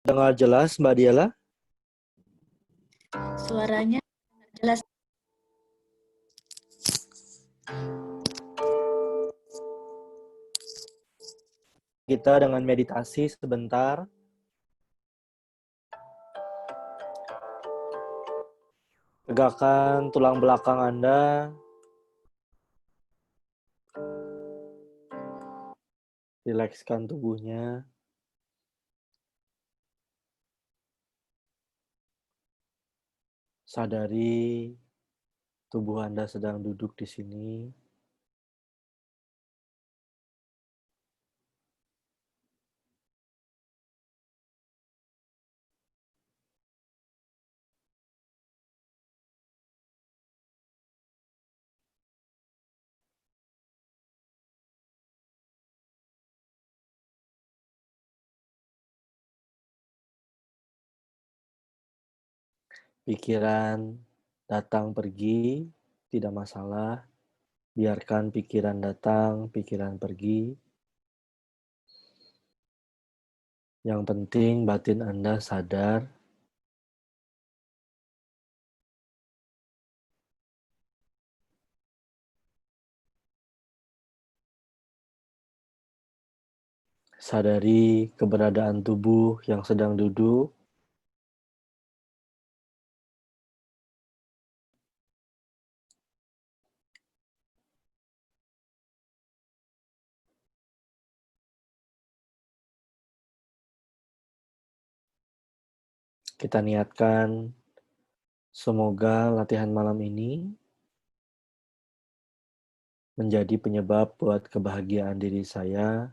Dengar jelas, Mbak Diala? Suaranya jelas. Kita dengan meditasi sebentar. Tegakkan tulang belakang Anda. Rilekskan tubuhnya. Sadari tubuh Anda sedang duduk di sini. Pikiran datang pergi, tidak masalah. Biarkan pikiran datang, pikiran pergi. Yang penting batin Anda sadar. Sadari keberadaan tubuh yang sedang duduk. Kita niatkan semoga latihan malam ini menjadi penyebab buat kebahagiaan diri saya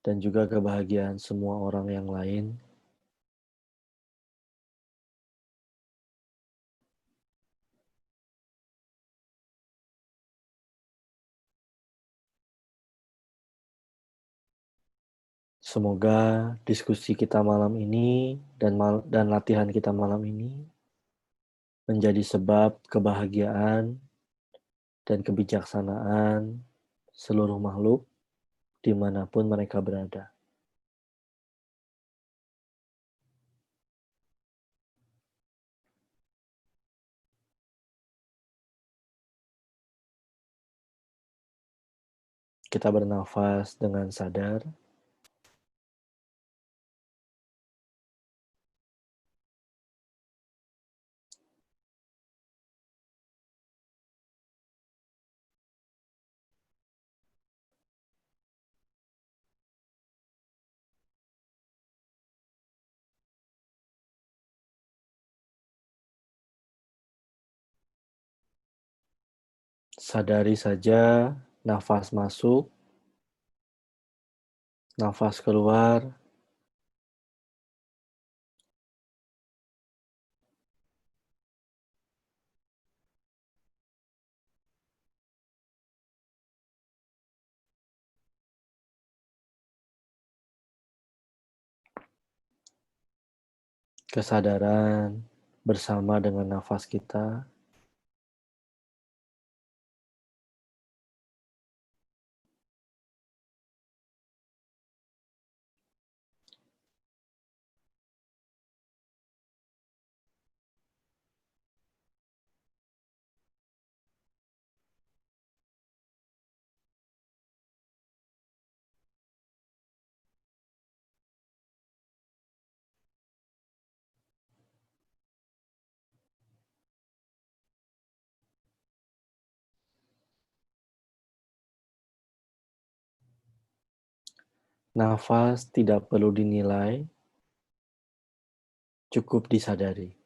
dan juga kebahagiaan semua orang yang lain. Semoga diskusi kita malam ini dan latihan kita malam ini menjadi sebab kebahagiaan dan kebijaksanaan seluruh makhluk dimanapun mereka berada. Kita bernafas dengan sadar. Sadari saja nafas masuk, nafas keluar. Kesadaran bersama dengan nafas kita. Nafas tidak perlu dinilai, cukup disadari.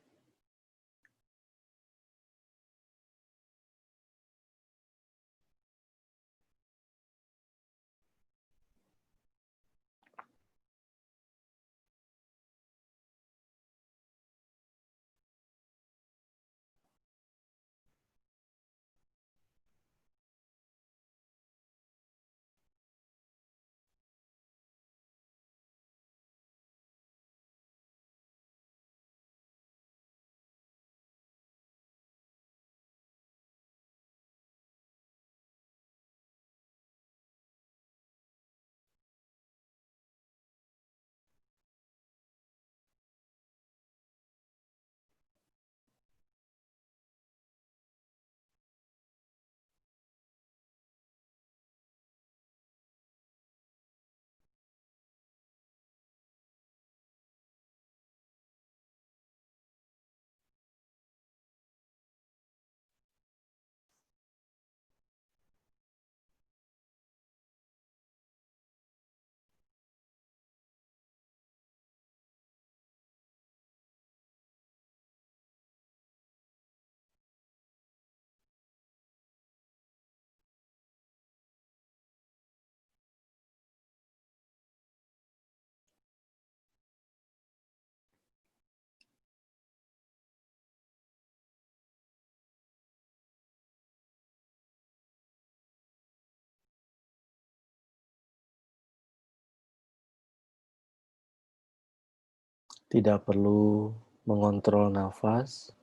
Tidak perlu mengontrol nafas.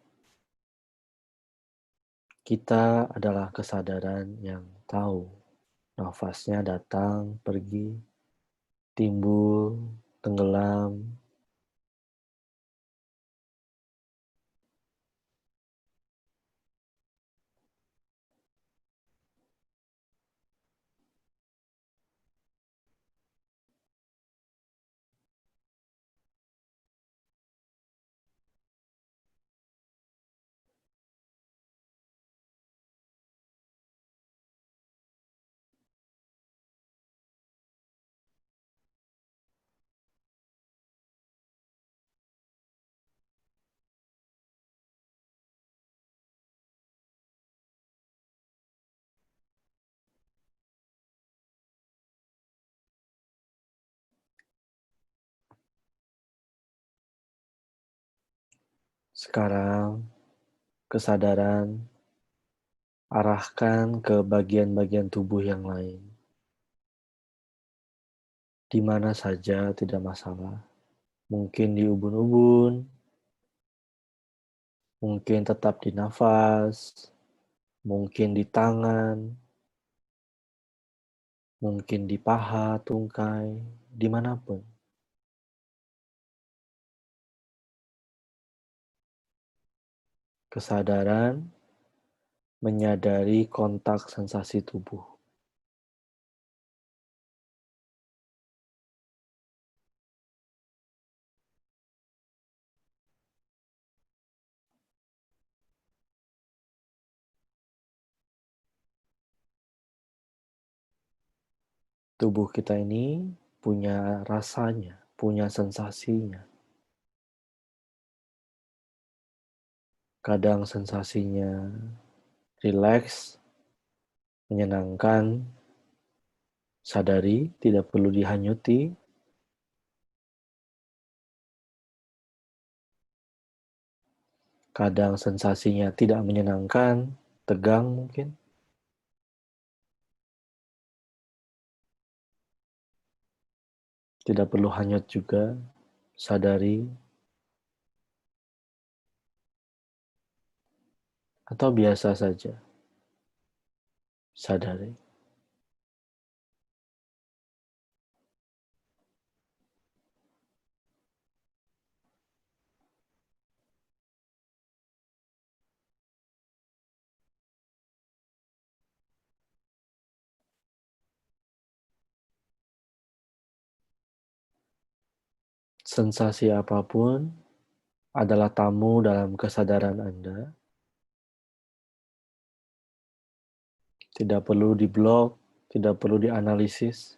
Kita adalah kesadaran yang tahu nafasnya datang, pergi, timbul, tenggelam. Sekarang, kesadaran arahkan ke bagian-bagian tubuh yang lain. Di mana saja tidak masalah. Mungkin di ubun-ubun, mungkin tetap di nafas, mungkin di tangan, mungkin di paha, tungkai, dimanapun. Kesadaran menyadari kontak sensasi tubuh. Tubuh kita ini punya rasanya, punya sensasinya. Kadang sensasinya rileks, menyenangkan, sadari, tidak perlu dihanyuti. Kadang sensasinya tidak menyenangkan, tegang mungkin. Tidak perlu hanyut juga, sadari. Atau biasa saja, sadari. Sensasi apapun adalah tamu dalam kesadaran Anda. Tidak perlu diblok, tidak perlu dianalisis,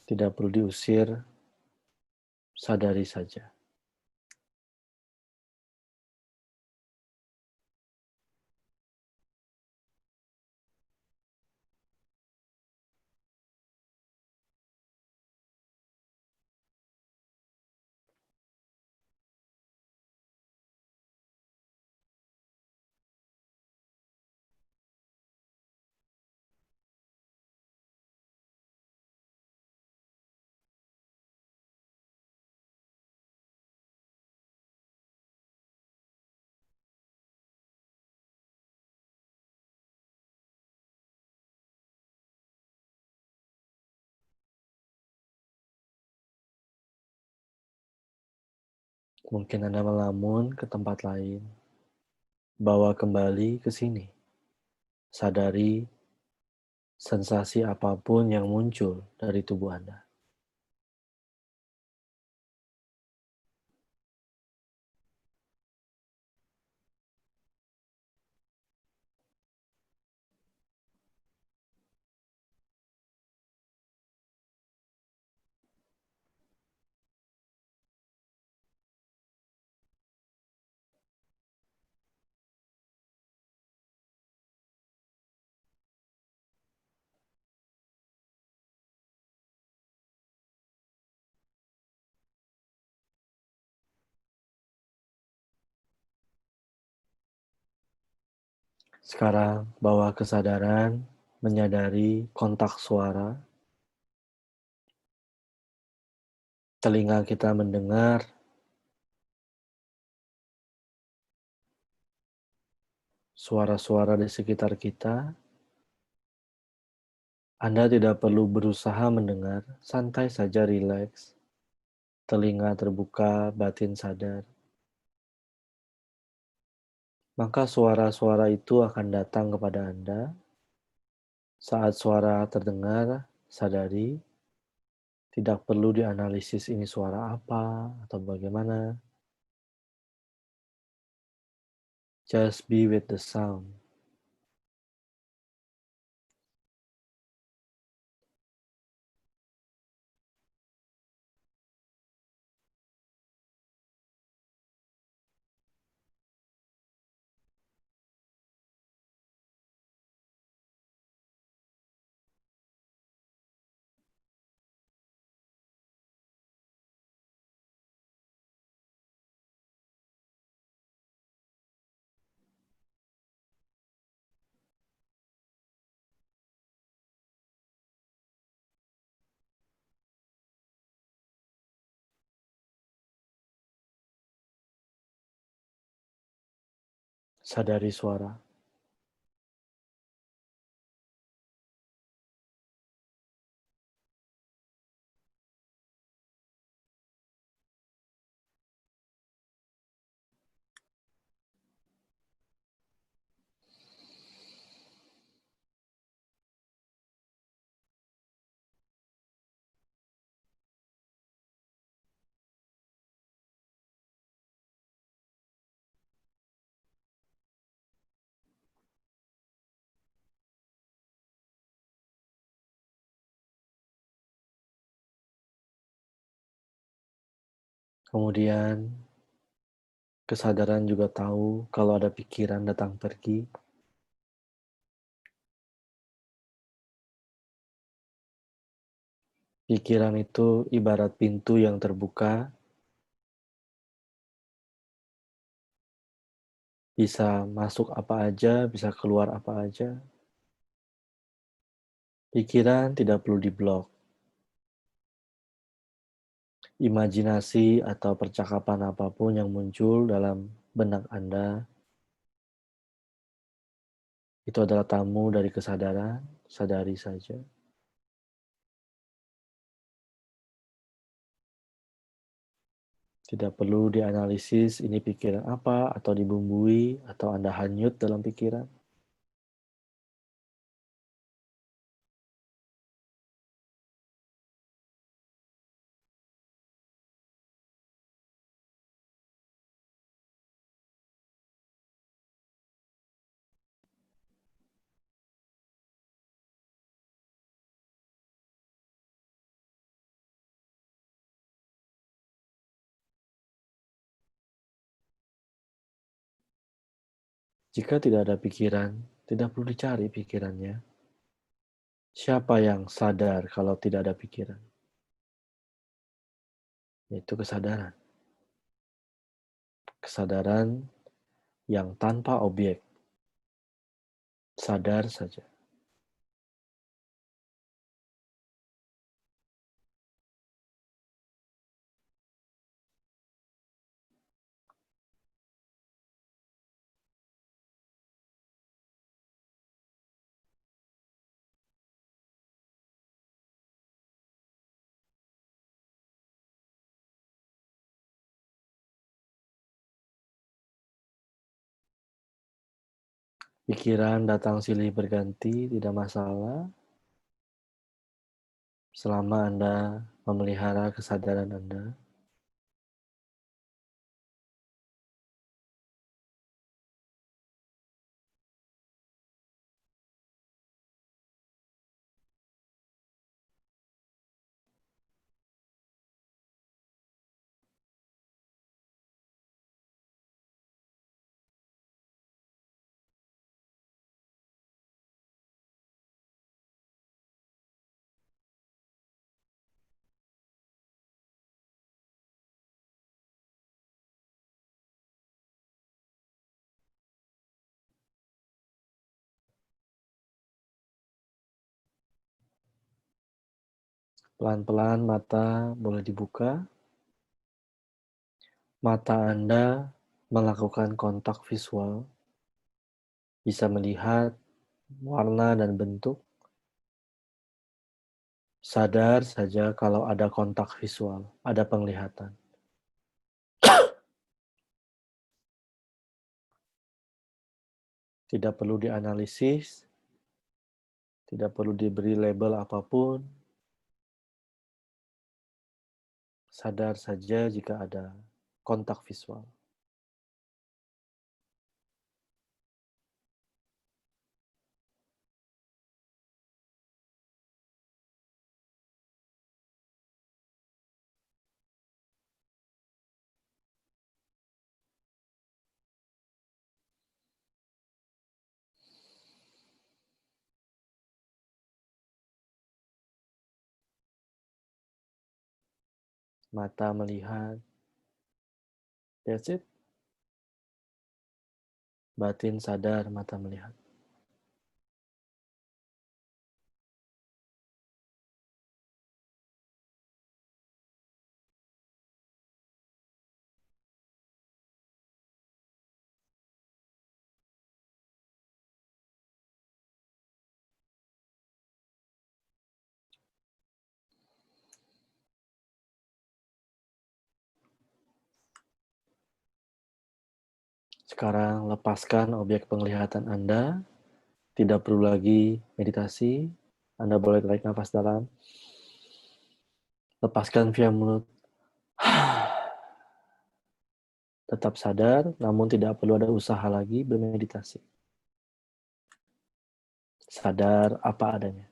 tidak perlu diusir, sadari saja. Mungkin Anda melamun ke tempat lain, bawa kembali ke sini. Sadari sensasi apapun yang muncul dari tubuh Anda. Sekarang bawa kesadaran menyadari kontak suara. telinga kita mendengar suara-suara di sekitar kita, Anda tidak perlu berusaha mendengar, santai saja rileks, telinga terbuka, batin sadar. Maka suara-suara itu akan datang kepada Anda. Saat suara terdengar, sadari, tidak perlu dianalisis ini suara apa atau bagaimana. Just be with the sound. Sadari suara. Kemudian kesadaran juga tahu kalau ada pikiran datang pergi. Pikiran itu ibarat pintu yang terbuka, bisa masuk apa aja, bisa keluar apa aja. Pikiran tidak perlu diblok. Imajinasi atau percakapan apapun yang muncul dalam benak Anda, itu adalah tamu dari kesadaran, sadari saja. Tidak perlu dianalisis ini pikiran apa atau dibumbui atau Anda hanyut dalam pikiran. Jika tidak ada pikiran, tidak perlu dicari pikirannya. Siapa yang sadar kalau tidak ada pikiran? Yaitu kesadaran. Kesadaran yang tanpa objek. Sadar saja. Pikiran datang silih berganti, tidak masalah. Selama Anda memelihara kesadaran Anda, pelan-pelan mata boleh dibuka. Mata Anda melakukan kontak visual, bisa melihat warna dan bentuk, sadar saja kalau ada kontak visual, ada penglihatan. Tidak perlu dianalisis, tidak perlu diberi label apapun, sadar saja jika ada kontak visual. Mata melihat, that's it. Batin sadar mata melihat. Sekarang lepaskan objek penglihatan Anda, tidak perlu lagi meditasi. Anda boleh tarik nafas dalam, lepaskan via mulut. Tetap sadar, namun tidak perlu ada usaha lagi bermeditasi. Sadar apa adanya.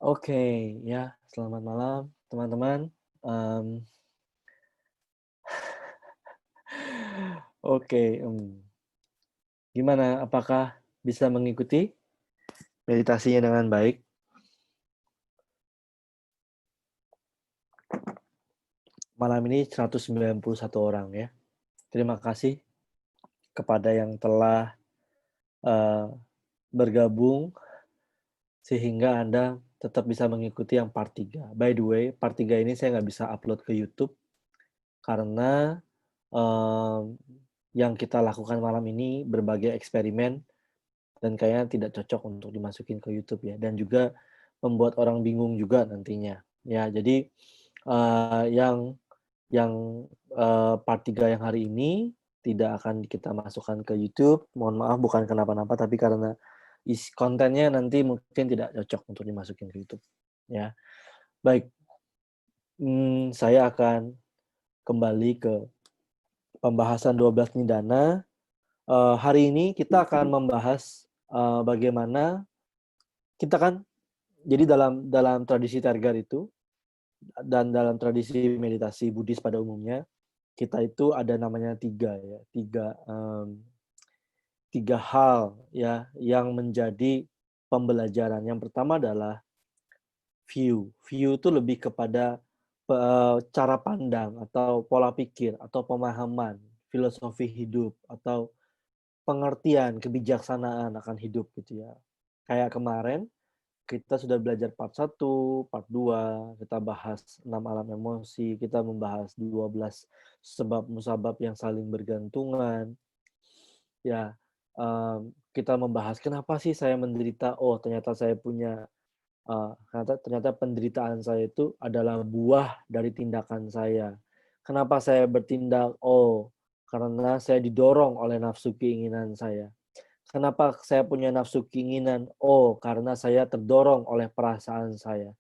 Oke, ya, selamat malam teman-teman. Oke, gimana? Apakah bisa mengikuti meditasinya dengan baik? Malam ini 191 orang ya. Terima kasih kepada yang telah bergabung sehingga Anda tetap bisa mengikuti yang part 3. By the way, part 3 ini saya nggak bisa upload ke YouTube karena yang kita lakukan malam ini berbagai eksperimen dan kayaknya tidak cocok untuk dimasukin ke YouTube ya, dan juga membuat orang bingung juga nantinya. Ya, jadi yang part 3 yang hari ini tidak akan kita masukkan ke YouTube. Mohon maaf, bukan kenapa-napa, tapi karena kontennya nanti mungkin tidak cocok untuk dimasukin ke YouTube. Ya, baik. Saya akan kembali ke pembahasan 12 nidana. Hari ini kita akan membahas bagaimana kita kan, jadi dalam tradisi Tergar itu dan dalam tradisi meditasi Buddhis pada umumnya, kita itu ada namanya tiga hal ya yang menjadi pembelajaran. Yang pertama adalah view. View itu lebih kepada cara pandang atau pola pikir atau pemahaman, filosofi hidup atau pengertian, kebijaksanaan akan hidup gitu ya. Kayak kemarin kita sudah belajar part 1, part 2, kita bahas 6 alam emosi, kita membahas 12 sebab musabab yang saling bergantungan. Ya, kita membahas kenapa sih saya menderita, oh ternyata saya punya, ternyata penderitaan saya itu adalah buah dari tindakan saya. Kenapa saya bertindak? Oh, karena saya didorong oleh nafsu keinginan saya. Kenapa saya punya nafsu keinginan? Oh, karena saya terdorong oleh perasaan saya.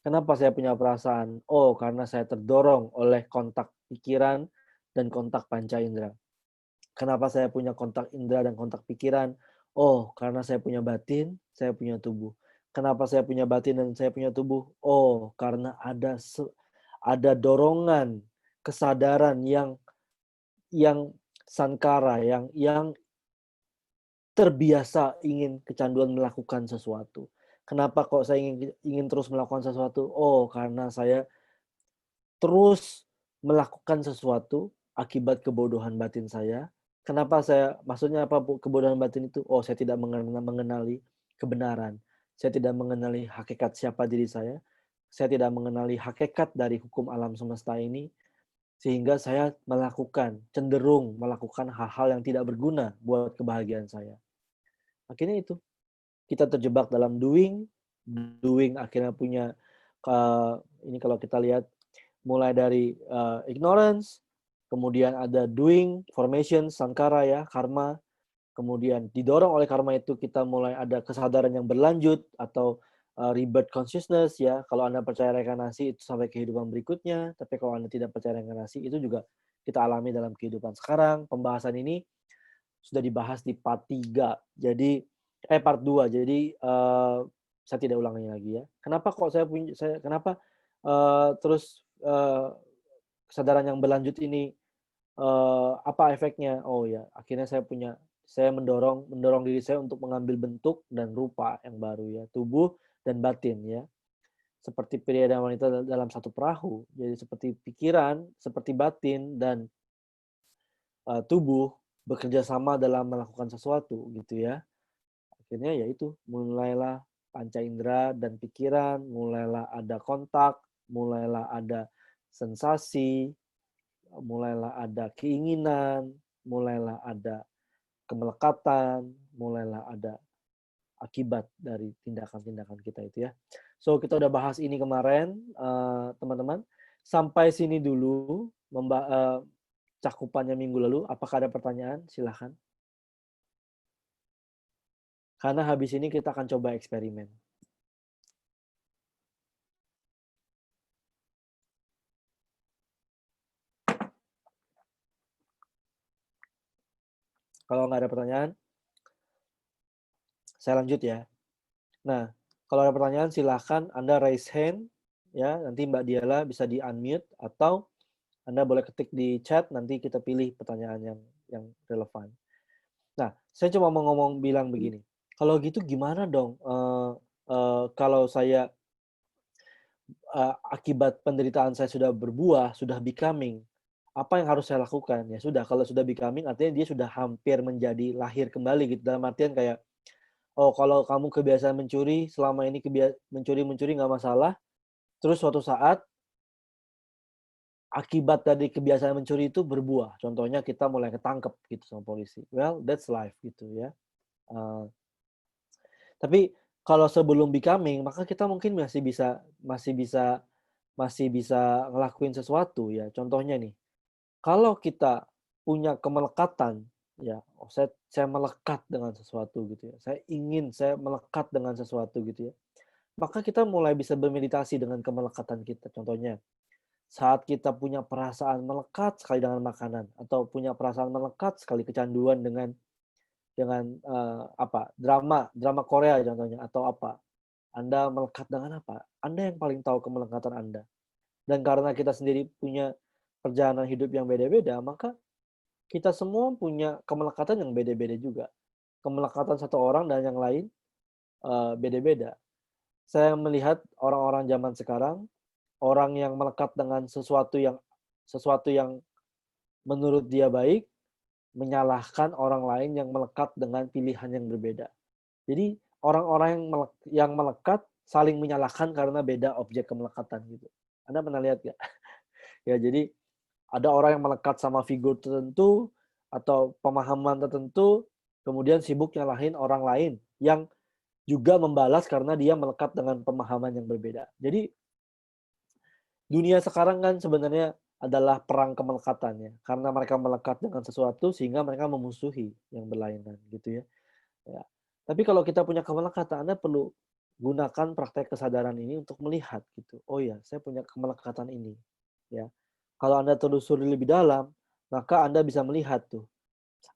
Kenapa saya punya perasaan? Oh, karena saya terdorong oleh kontak pikiran dan kontak panca indera. Kenapa saya punya kontak indera dan kontak pikiran? Oh, karena saya punya batin, saya punya tubuh. Kenapa saya punya batin dan saya punya tubuh? Oh, karena ada dorongan, kesadaran yang sankara, yang terbiasa ingin kecanduan melakukan sesuatu. Kenapa kok saya ingin ingin terus melakukan sesuatu? Oh, karena saya terus melakukan sesuatu akibat kebodohan batin saya. Kenapa saya maksudnya apa kebodohan batin itu? Oh, saya tidak mengenali kebenaran. Saya tidak mengenali hakikat siapa diri saya. Saya tidak mengenali hakikat dari hukum alam semesta ini, sehingga saya cenderung melakukan hal-hal yang tidak berguna buat kebahagiaan saya. Akhirnya itu, kita terjebak dalam doing akhirnya punya, ini kalau kita lihat mulai dari, ignorance, kemudian ada doing, formation, sankara ya, karma, kemudian didorong oleh karma itu kita mulai ada kesadaran yang berlanjut atau, rebirth consciousness ya, kalau Anda percaya reinkarnasi itu sampai kehidupan berikutnya, tapi kalau Anda tidak percaya reinkarnasi itu juga kita alami dalam kehidupan sekarang. Pembahasan ini sudah dibahas di part 2. Jadi, saya tidak ulangi lagi ya. Kenapa kok kenapa, terus, kesadaran yang berlanjut ini, apa efeknya? Oh ya, akhirnya saya mendorong mendorong diri saya untuk mengambil bentuk dan rupa yang baru ya, tubuh dan batin ya. Seperti pria dan wanita dalam satu perahu. Jadi seperti pikiran, seperti batin dan, tubuh bekerja sama dalam melakukan sesuatu gitu ya. Akhirnya ya itu, mulailah panca indera dan pikiran, mulailah ada kontak, mulailah ada sensasi, mulailah ada keinginan, mulailah ada kemelekatan, mulailah ada akibat dari tindakan-tindakan kita itu ya. So, kita udah bahas ini kemarin, teman-teman. Sampai sini dulu cakupannya minggu lalu. Apakah ada pertanyaan? Silahkan. Karena habis ini kita akan coba eksperimen. Kalau nggak ada pertanyaan, saya lanjut ya. Nah, kalau ada pertanyaan silahkan Anda raise hand, ya, nanti Mbak Diala bisa di-unmute, atau Anda boleh ketik di chat, nanti kita pilih pertanyaan yang relevan. Nah, saya cuma mau bilang begini, kalau gitu gimana dong, kalau saya, akibat penderitaan saya sudah berbuah, sudah becoming, apa yang harus saya lakukan? Ya sudah, kalau sudah becoming artinya dia sudah hampir menjadi lahir kembali gitu, dalam artian kayak, oh, kalau kamu kebiasaan mencuri, selama ini mencuri nggak masalah, terus suatu saat akibat dari kebiasaan mencuri itu berbuah. Contohnya kita mulai ketangkep gitu sama polisi. Well, that's life gitu ya. Eee, tapi kalau sebelum becoming, maka kita mungkin masih bisa ngelakuin sesuatu ya. Contohnya nih, kalau kita punya kemelekatan, ya, oh saya melekat dengan sesuatu gitu ya, saya melekat dengan sesuatu gitu ya, maka kita mulai bisa bermeditasi dengan kemelekatan kita. Contohnya, saat kita punya perasaan melekat sekali dengan makanan, atau punya perasaan melekat sekali kecanduan dengan drama drama Korea contohnya, atau apa. Anda melekat dengan apa? Anda yang paling tahu kemelekatan Anda. Dan karena kita sendiri punya perjalanan hidup yang beda-beda, maka kita semua punya kemelekatan yang beda-beda juga. Kemelekatan satu orang dan yang lain, beda-beda. Saya melihat orang-orang zaman sekarang, orang yang melekat dengan sesuatu yang menurut dia baik, menyalahkan orang lain yang melekat dengan pilihan yang berbeda. Jadi orang-orang yang melekat saling menyalahkan karena beda objek kemelekatan gitu. Anda pernah lihat nggak? Ya jadi ada orang yang melekat sama figur tertentu atau pemahaman tertentu, kemudian sibuk nyalahin orang lain yang juga membalas karena dia melekat dengan pemahaman yang berbeda. Jadi dunia sekarang kan sebenarnya adalah perang kemelekatan ya, karena mereka melekat dengan sesuatu sehingga mereka memusuhi yang berlainan gitu ya. Ya. Tapi kalau kita punya kemelekatan, Anda perlu gunakan praktek kesadaran ini untuk melihat gitu. Oh ya, saya punya kemelekatan ini, ya. Kalau Anda telusuri lebih dalam, maka Anda bisa melihat tuh,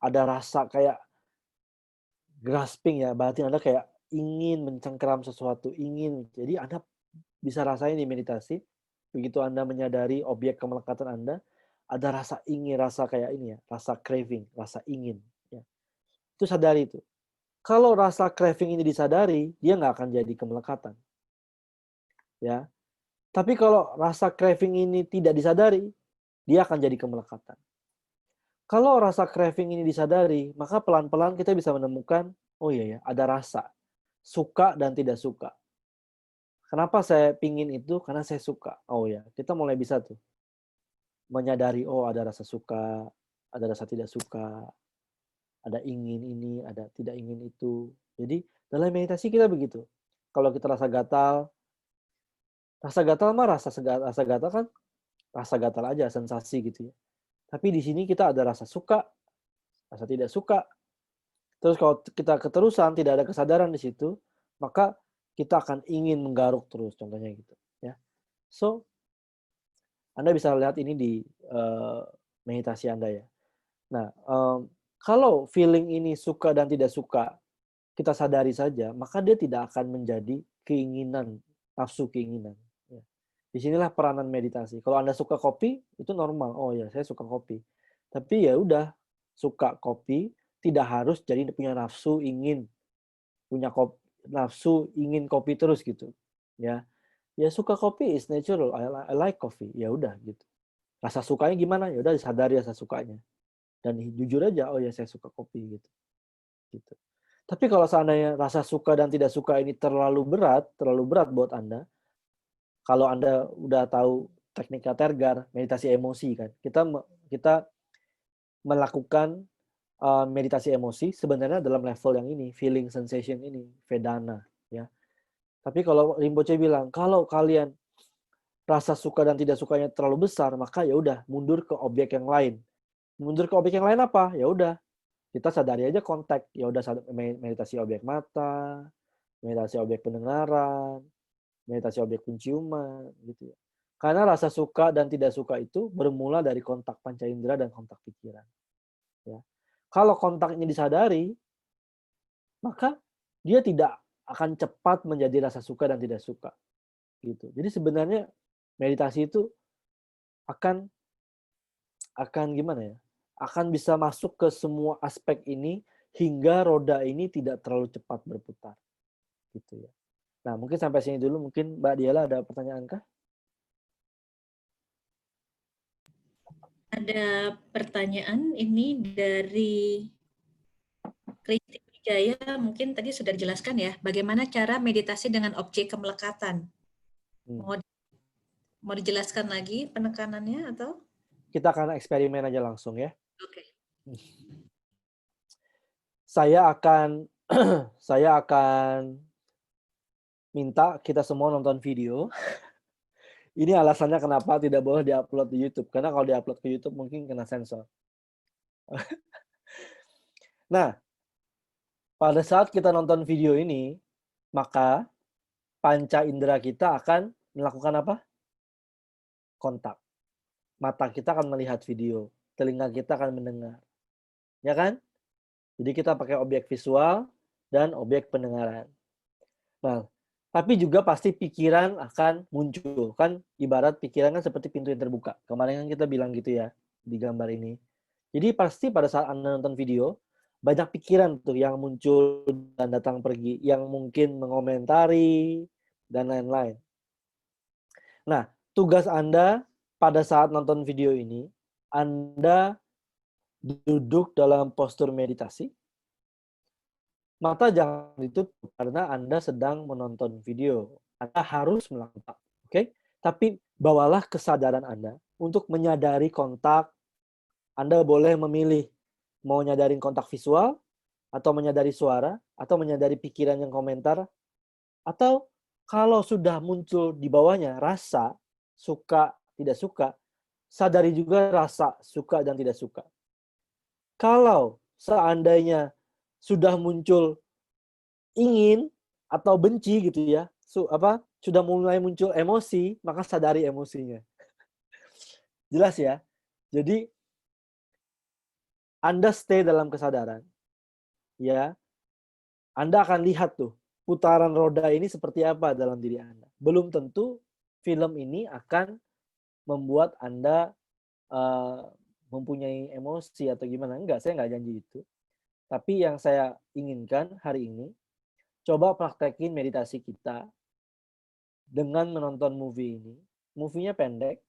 ada rasa kayak grasping ya, berarti Anda kayak ingin mencengkeram sesuatu, ingin. Jadi Anda bisa rasain di meditasi, begitu Anda menyadari objek kemelekatan Anda, ada rasa ingin, rasa kayak ini ya, rasa craving, rasa ingin. Ya. Itu sadari itu. Kalau rasa craving ini disadari, dia nggak akan jadi kemelekatan. Ya. Tapi kalau rasa craving ini tidak disadari, dia akan jadi kemelekatan. Kalau rasa craving ini disadari, maka pelan-pelan kita bisa menemukan, oh iya ya, ada rasa. Suka dan tidak suka. Kenapa saya pingin itu? Karena saya suka. Oh ya, kita mulai bisa tuh menyadari, oh ada rasa suka, ada rasa tidak suka, ada ingin ini, ada tidak ingin itu. Jadi dalam meditasi kita begitu. Kalau kita rasa gatal mah rasa gatal kan rasa gatal aja, sensasi gitu ya. Tapi di sini kita ada rasa suka, rasa tidak suka. Terus kalau kita keterusan tidak ada kesadaran di situ, maka kita akan ingin menggaruk terus, contohnya gitu ya. So Anda bisa lihat ini di meditasi Anda ya. Nah, kalau feeling ini suka dan tidak suka kita sadari saja, maka dia tidak akan menjadi keinginan, nafsu keinginan. Ya. Di sinilah peranan meditasi. Kalau Anda suka kopi, itu normal. Oh ya, saya suka kopi. Tapi ya udah, suka kopi tidak harus jadi punya nafsu ingin punya nafsu ingin kopi terus gitu. Ya, ya suka kopi is natural. I like coffee. Ya udah gitu. Rasa sukanya gimana? Ya udah sadari rasa sukanya. Dan jujur aja, oh ya saya suka kopi gitu. Gitu. Tapi kalau seandainya rasa suka dan tidak suka ini terlalu berat buat Anda, kalau Anda udah tahu teknik Tergar, meditasi emosi kan, kita melakukan meditasi emosi sebenarnya dalam level yang ini, feeling sensation ini, Vedana, ya. Tapi kalau Rinpoche bilang, kalau kalian rasa suka dan tidak sukanya terlalu besar, maka ya udah mundur ke objek yang lain. Mundur ke objek yang lain apa? Ya udah, kita sadari aja kontak. Ya udah meditasi objek mata, meditasi objek pendengaran, meditasi objek penciuman, gitu ya. Karena rasa suka dan tidak suka itu bermula dari kontak panca indera dan kontak pikiran. Ya. Kalau kontaknya disadari, maka dia tidak akan cepat menjadi rasa suka dan tidak suka. Gitu. Jadi sebenarnya meditasi itu akan gimana ya? Akan bisa masuk ke semua aspek ini hingga roda ini tidak terlalu cepat berputar. Gitu ya. Nah, mungkin sampai sini dulu. Mungkin Mbak Diala ada pertanyaan kah? Ada pertanyaan ini dari Kristi Wijaya, mungkin tadi sudah dijelaskan ya, bagaimana cara meditasi dengan objek kemelekatan. Mau dijelaskan lagi penekanannya atau? Kita akan eksperimen aja langsung ya. Oke. Saya akan saya akan minta kita semua nonton video. Ini alasannya kenapa tidak boleh diupload di YouTube. Karena kalau diupload ke YouTube mungkin kena sensor. Nah, pada saat kita nonton video ini, maka panca indera kita akan melakukan apa? Kontak. Mata kita akan melihat video, telinga kita akan mendengar. Ya kan? Jadi kita pakai objek visual dan objek pendengaran. Nah, tapi juga pasti pikiran akan muncul. Kan ibarat pikiran kan seperti pintu yang terbuka. Kemarin kan kita bilang gitu ya di gambar ini. Jadi pasti pada saat Anda nonton video, banyak pikiran tuh yang muncul dan datang pergi, yang mungkin mengomentari, dan lain-lain. Nah, tugas Anda pada saat nonton video ini, Anda duduk dalam postur meditasi, mata jangan ditutup karena Anda sedang menonton video. Anda harus melakukan, oke? Tapi bawalah kesadaran Anda untuk menyadari kontak. Anda boleh memilih mau nyadarin kontak visual, atau menyadari suara, atau menyadari pikiran yang komentar, atau kalau sudah muncul di bawahnya rasa, suka, tidak suka, sadari juga rasa, suka, dan tidak suka. Kalau seandainya sudah muncul ingin atau benci gitu ya, sudah mulai muncul emosi, maka sadari emosinya. Jelas ya? Jadi Anda stay dalam kesadaran. Ya. Anda akan lihat tuh putaran roda ini seperti apa dalam diri Anda. Belum tentu film ini akan membuat Anda mempunyai emosi atau gimana. Enggak, saya nggak janji itu. Tapi yang saya inginkan hari ini, coba praktekin meditasi kita dengan menonton movie ini. Movie-nya pendek,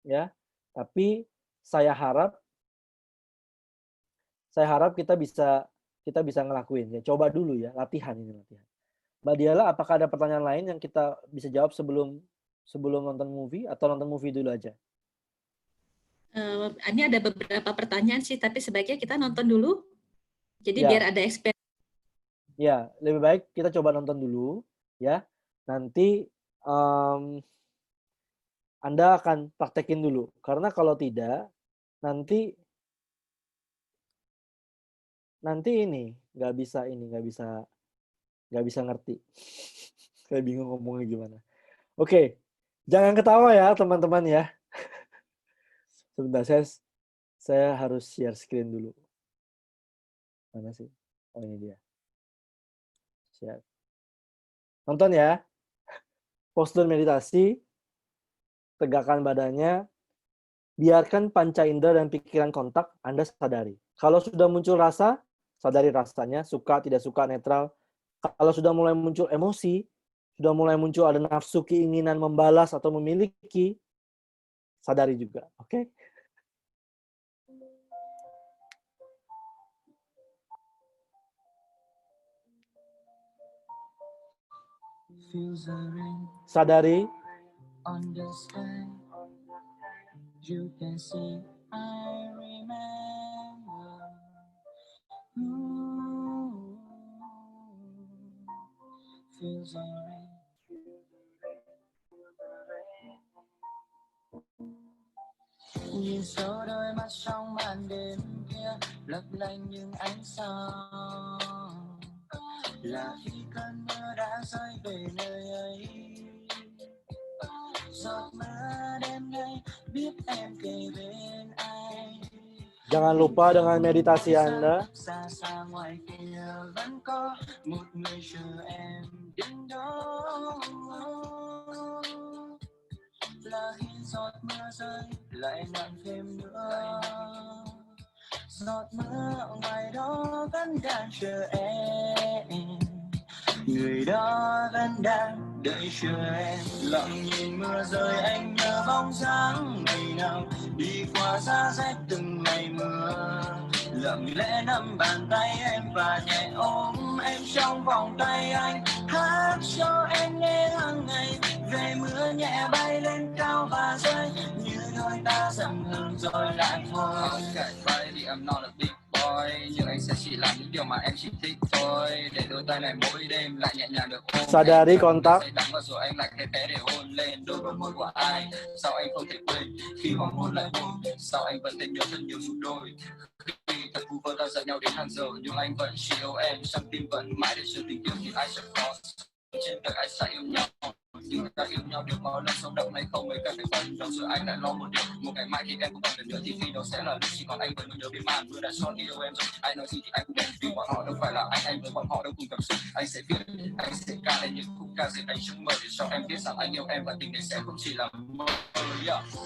ya. Tapi saya harap kita bisa ngelakuin ya. Coba dulu ya, latihan ini latihan. Mbak Diala, apakah ada pertanyaan lain yang kita bisa jawab sebelum nonton movie atau nonton movie dulu aja? Ini ada beberapa pertanyaan sih, tapi sebaiknya kita nonton dulu. Jadi Ya. biar ada experience. Ya, lebih baik kita coba nonton dulu, ya. Nanti Anda akan praktekin dulu. Karena kalau tidak, nanti ini nggak bisa ngerti. Saya bingung ngomongnya gimana. Oke, jangan ketawa ya teman-teman ya. Sebentar, saya harus share screen dulu. Mana sih? Oh, ini dia. Share. Nonton ya. Postur meditasi, tegakkan badannya, biarkan panca indera dan pikiran kontak, Anda sadari. Kalau sudah muncul rasa, sadari rasanya, suka, tidak suka, netral. Kalau sudah mulai muncul emosi, sudah mulai muncul ada nafsu, keinginan membalas atau memiliki, sadari juga. Oke? Sadari. You can see I remember. Feels the rain. Nhìn sâu đôi mắt trong màn đêm kia lấp lánh những ánh sao, là khi cơn mưa đã rơi về nơi ấy. Giọt mưa đêm nay biết em kề bên ai. Jangan lupa dengan meditasi Anda. Là khi giọt mưa rơi lại nặng thêm nữa. Giọt mưa ngoài đó vẫn đang chờ em. Người đó vẫn đang đợi chờ em. Lặng nhìn mưa rơi anh nhớ bóng dáng ngày nào đi qua giá rét từng ngày mưa. Lặng lẽ nắm bàn tay em và nhẹ ôm em trong vòng tay anh. Hát cho em nghe hàng ngày về mưa nhẹ bay lên cao và rơi như đôi ta dần hướng rồi lại thôi. Okay, baby, I'm not a big boy, nhưng anh sẽ chỉ làm những điều mà em chỉ thích thôi. Để đôi tay này mỗi đêm lại nhẹ nhàng được ôm. Sadari kontak. Rồi anh lại cái té để hôn lên đôi bờ môi của ai. Sao anh không thể quên khi hoàng hôn lại buồn. Sao anh vẫn thấy nhớ thật nhiều chúng đôi. Khi thật vu vơ ta dạy nhau đến hàng giờ, nhưng anh vẫn chỉ yêu em. Trong tim vẫn mãi để chờ tình yêu thì ai sẽ có. Trên đời ai sẽ yêu nhau. Nhưng ta yêu nhau được bao lần sống động hay không mấy cần phải phần đâu rồi anh lại lo một điều, một ngày mai khi em không còn được nữa thì khi đó sẽ là lúc chỉ còn anh với người nhớ bên màn mưa đã xót yêu em rồi. Ai nói gì thì anh cũng biết vì bọn họ đâu phải là anh với bọn họ đâu cùng cảm xúc. Anh sẽ viết, anh sẽ ca lên những khúc ca dệt anh trong mơ để cho em biết rằng anh yêu em và tình này sẽ không chỉ là mơ.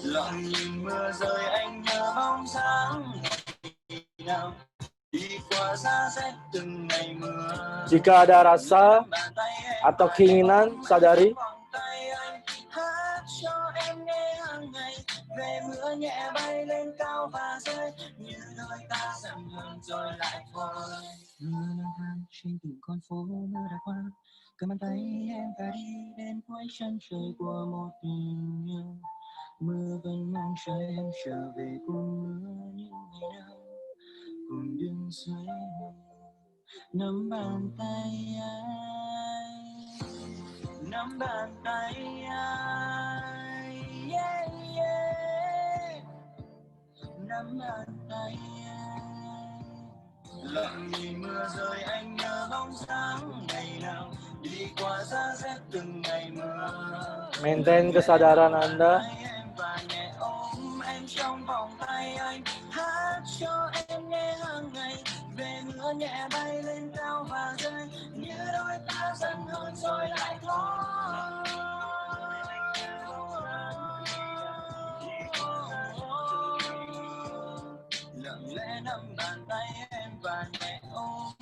Lặng nhìn mưa rơi anh nhớ bóng dáng nào. Jika ada rasa atau keinginan, sadari. Trên từng con phố mưa đã qua, cầm bàn tay em và đi đến cuối chân trời của một tình yêu. Mưa vẫn mong chờ em trở về cùng mưa những ngày nào. Cùng đứng dưới mưa nắm bàn tay anh, nắm bàn tay anh, yeah, yeah. Nắm bàn tay anh. Lặng nhìn mưa rơi anh nhớ bóng dáng ngày nào đi qua giá rét từng ngày mưa. Maintain kesadaran Anda. Em trong vòng tay anh hát cho em nghe hàng ngày về mưa nhẹ bay lên cao và rơi như đôi ta dần rồi lại thôi. Lặng lẽ nắm bàn tay em và nhẹ ôm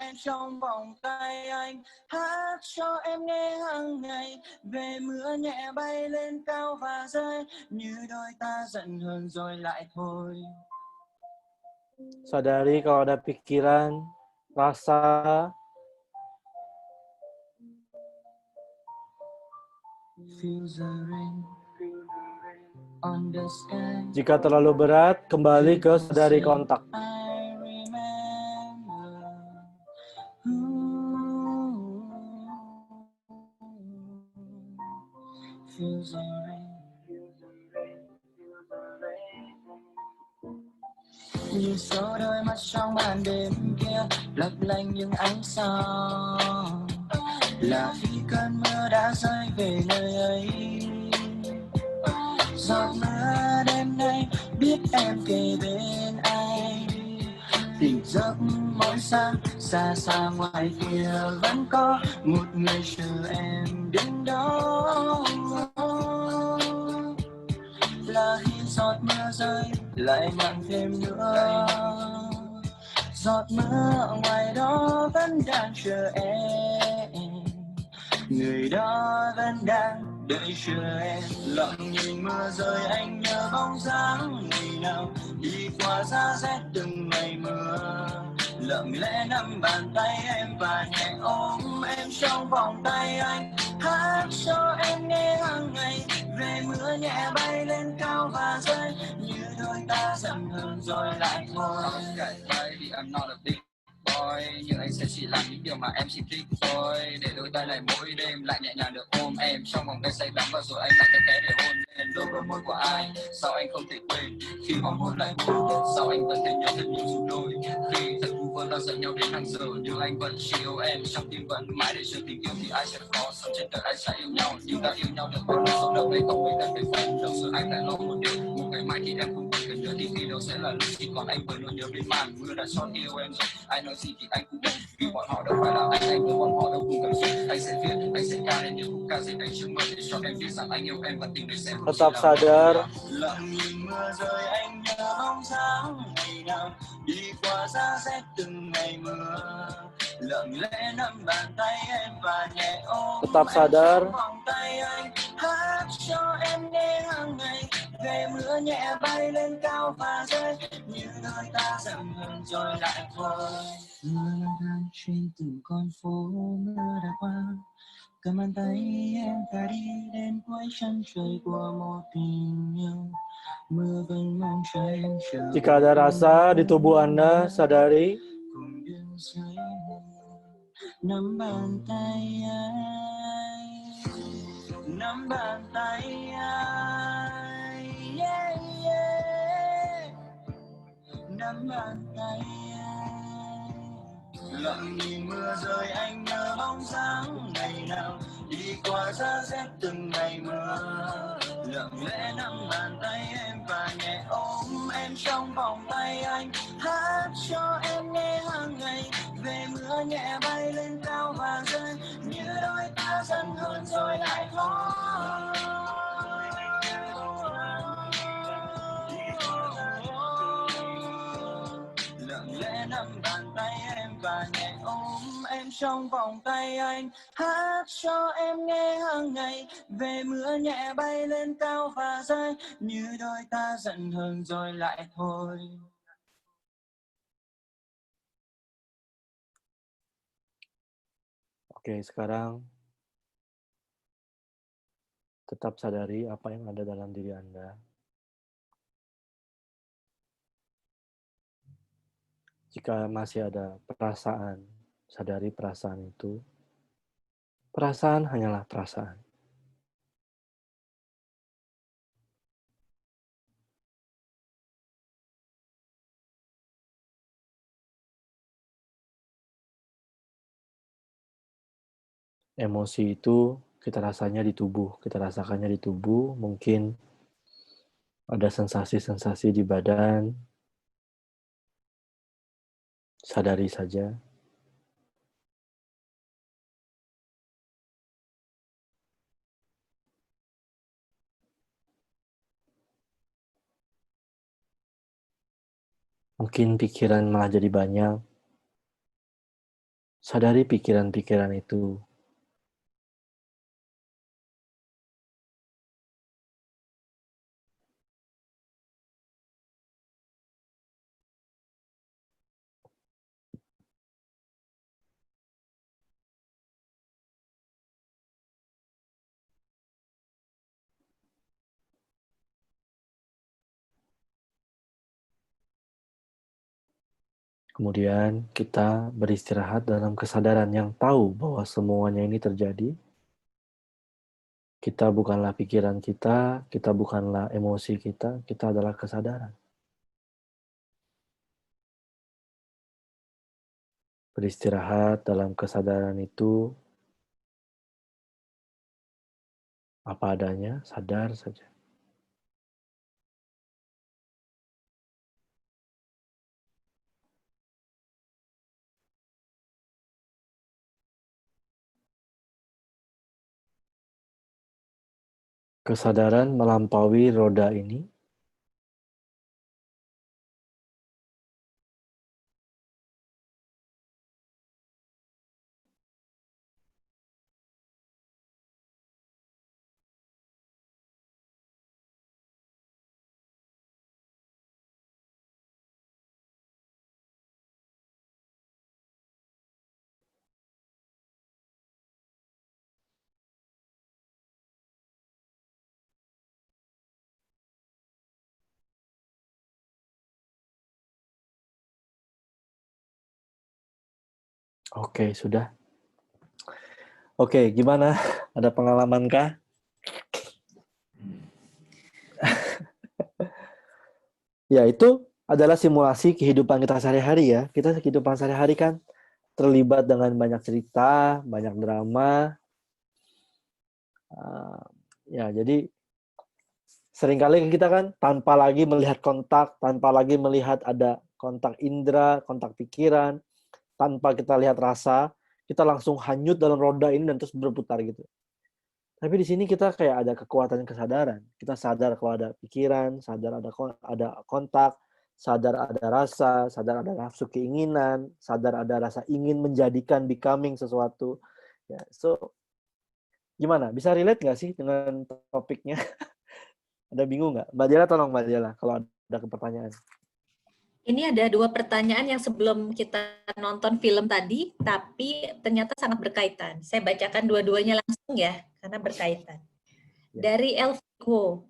em trong vòng tay anh, hát cho em nghe hàng ngày về mưa nhẹ bay lên cao và rơi, như đôi ta giận hờn rồi lại thôi. Sadari kalau ada pikiran, rasa, Feel the rain on the sky. jika terlalu berat, kembali ke sadari kontak. I remember. Feel the rain. Nhìn số đôi mắt trong màn đêm kia lấp lánh những ánh sao, là khi cơn mưa đã rơi về nơi ấy. Giọt mưa đêm nay biết em kề bên anh, tỉnh giấc mỗi sáng xa xa ngoài kia vẫn có một người chờ em đứng đó. Là khi giọt mưa rơi lại nặng thêm nữa, giọt mưa ngoài đó vẫn đang chờ em, người đó vẫn đang đợi chờ em. Lặng nhìn mưa rơi anh nhớ bóng dáng ngày nào đi qua giá rét từng ngày mưa. Lặng lẽ nắm bàn tay em và nhẹ ôm em trong vòng tay anh, hát cho em nghe hàng ngày về mưa nhẹ bay lên cao và rơi, như đôi ta giận hờn rồi lại thôi. Baby, I'm not a big boy, nhưng anh sẽ chỉ làm những điều mà em chỉ thích thôi. Để đôi tay này mỗi đêm lại nhẹ nhàng được ôm em trong vòng tay say đắm, và rồi anh lại cái khẽ để hôn lên đôi bờ môi của ai. Sao anh không thể quên khi bóng hôn lại buồn, sao anh vẫn thấy nhớ thật nhiều dù đôi khi thật vu vơ ta giận nhau đến hàng giờ, nhưng anh vẫn chỉ yêu em, trong tim vẫn mãi để chờ tình yêu thì ai sẽ khó sống trên đời ai sẽ yêu nhau. Nhưng ta yêu nhau được bao nhiêu sống đâu đây không mấy cần phải quen đâu, giờ anh lại lo một điều một ngày mai thì em không còn cần nữa thì khi đâu sẽ là lúc chỉ còn anh với nỗi nhớ bên màn mưa đã chót yêu em rồi. Ai nói gì thì anh cũng biết vì bọn họ đâu phải là anh với bọn họ đâu cùng cảm xúc. Anh sẽ viết anh sẽ ca lên những khúc ca dễ anh trước mơ để cho em biết rằng anh yêu em và tình đời sẽ không chỉ Tetap là sadar, lặng nhìn mưa rơi anh nhớ bóng dáng ngày nào đi qua giá rét từng ngày mưa. Lặng lẽ nắm bàn tay em và nhẹ ôm tetap em sadar, trong vòng tay anh, hát cho em nghe hàng ngày về mưa nhẹ bay lên cao và rơi, như đôi ta giận hờn rồi lại thôi. Mưa lang thang trên từng con phố, mưa đã qua cầm bàn tay em ta đi đến cuối chân trời của một tình yêu. Mưa vẫn mong cho em trở jika ada rasa di tubuh Anda, sadari, cùng đứng dưới mưa nắm bàn tay anh, nắm bàn tay anh, yeah, yeah. Nắm bàn tay anh. Lặng nhìn mưa rơi anh nhớ bóng dáng ngày nào đi qua giá rét từng ngày mưa. Lặng lẽ nắm bàn tay em và nhẹ ôm em trong vòng tay anh, hát cho em nghe hàng ngày về mưa nhẹ bay lên cao và rơi, như đôi ta giận hờn rồi lại thôi. Lặng lẽ nắm bàn tay em và nhẹ ôm em trong vòng tay anh, hát cho em nghe hàng ngày về mưa nhẹ bay lên cao và rơi, như đôi ta giận hờn rồi lại thôi. Oke, sekarang tetap sadari apa yang ada dalam diri Anda. Jika masih ada perasaan, sadari perasaan itu. Perasaan hanyalah perasaan. Emosi itu kita rasanya di tubuh, kita rasakannya di tubuh, mungkin ada sensasi-sensasi di badan. Sadari saja. Mungkin pikiran malah jadi banyak. Sadari pikiran-pikiran itu. Kemudian kita beristirahat dalam kesadaran yang tahu bahwa semuanya ini terjadi. Kita bukanlah pikiran kita bukanlah emosi kita adalah kesadaran. Beristirahat dalam kesadaran itu apa adanya, sadar saja. Kesadaran melampaui roda ini. Oke, sudah. Oke, gimana? Ada pengalaman kah? Ya, itu adalah simulasi kehidupan kita sehari-hari ya. Kita kehidupan sehari-hari kan terlibat dengan banyak cerita, banyak drama. Ya, jadi seringkali kita kan tanpa lagi melihat kontak, tanpa lagi melihat ada kontak indera, kontak pikiran, tanpa kita lihat rasa, kita langsung hanyut dalam roda ini dan terus berputar gitu. Tapi di sini kita kayak ada kekuatan kesadaran. Kita sadar kalau ada pikiran, sadar ada kontak, sadar ada rasa, sadar ada nafsu keinginan, sadar ada rasa ingin menjadikan becoming sesuatu. Ya, so gimana? Bisa relate nggak sih dengan topiknya? Ada bingung nggak? Mbak Diala, tolong Mbak Diala kalau ada pertanyaan. Ini ada 2 pertanyaan yang sebelum kita nonton film tadi, tapi ternyata sangat berkaitan. Saya bacakan dua-duanya langsung ya, karena berkaitan. Ya. Dari Elviko,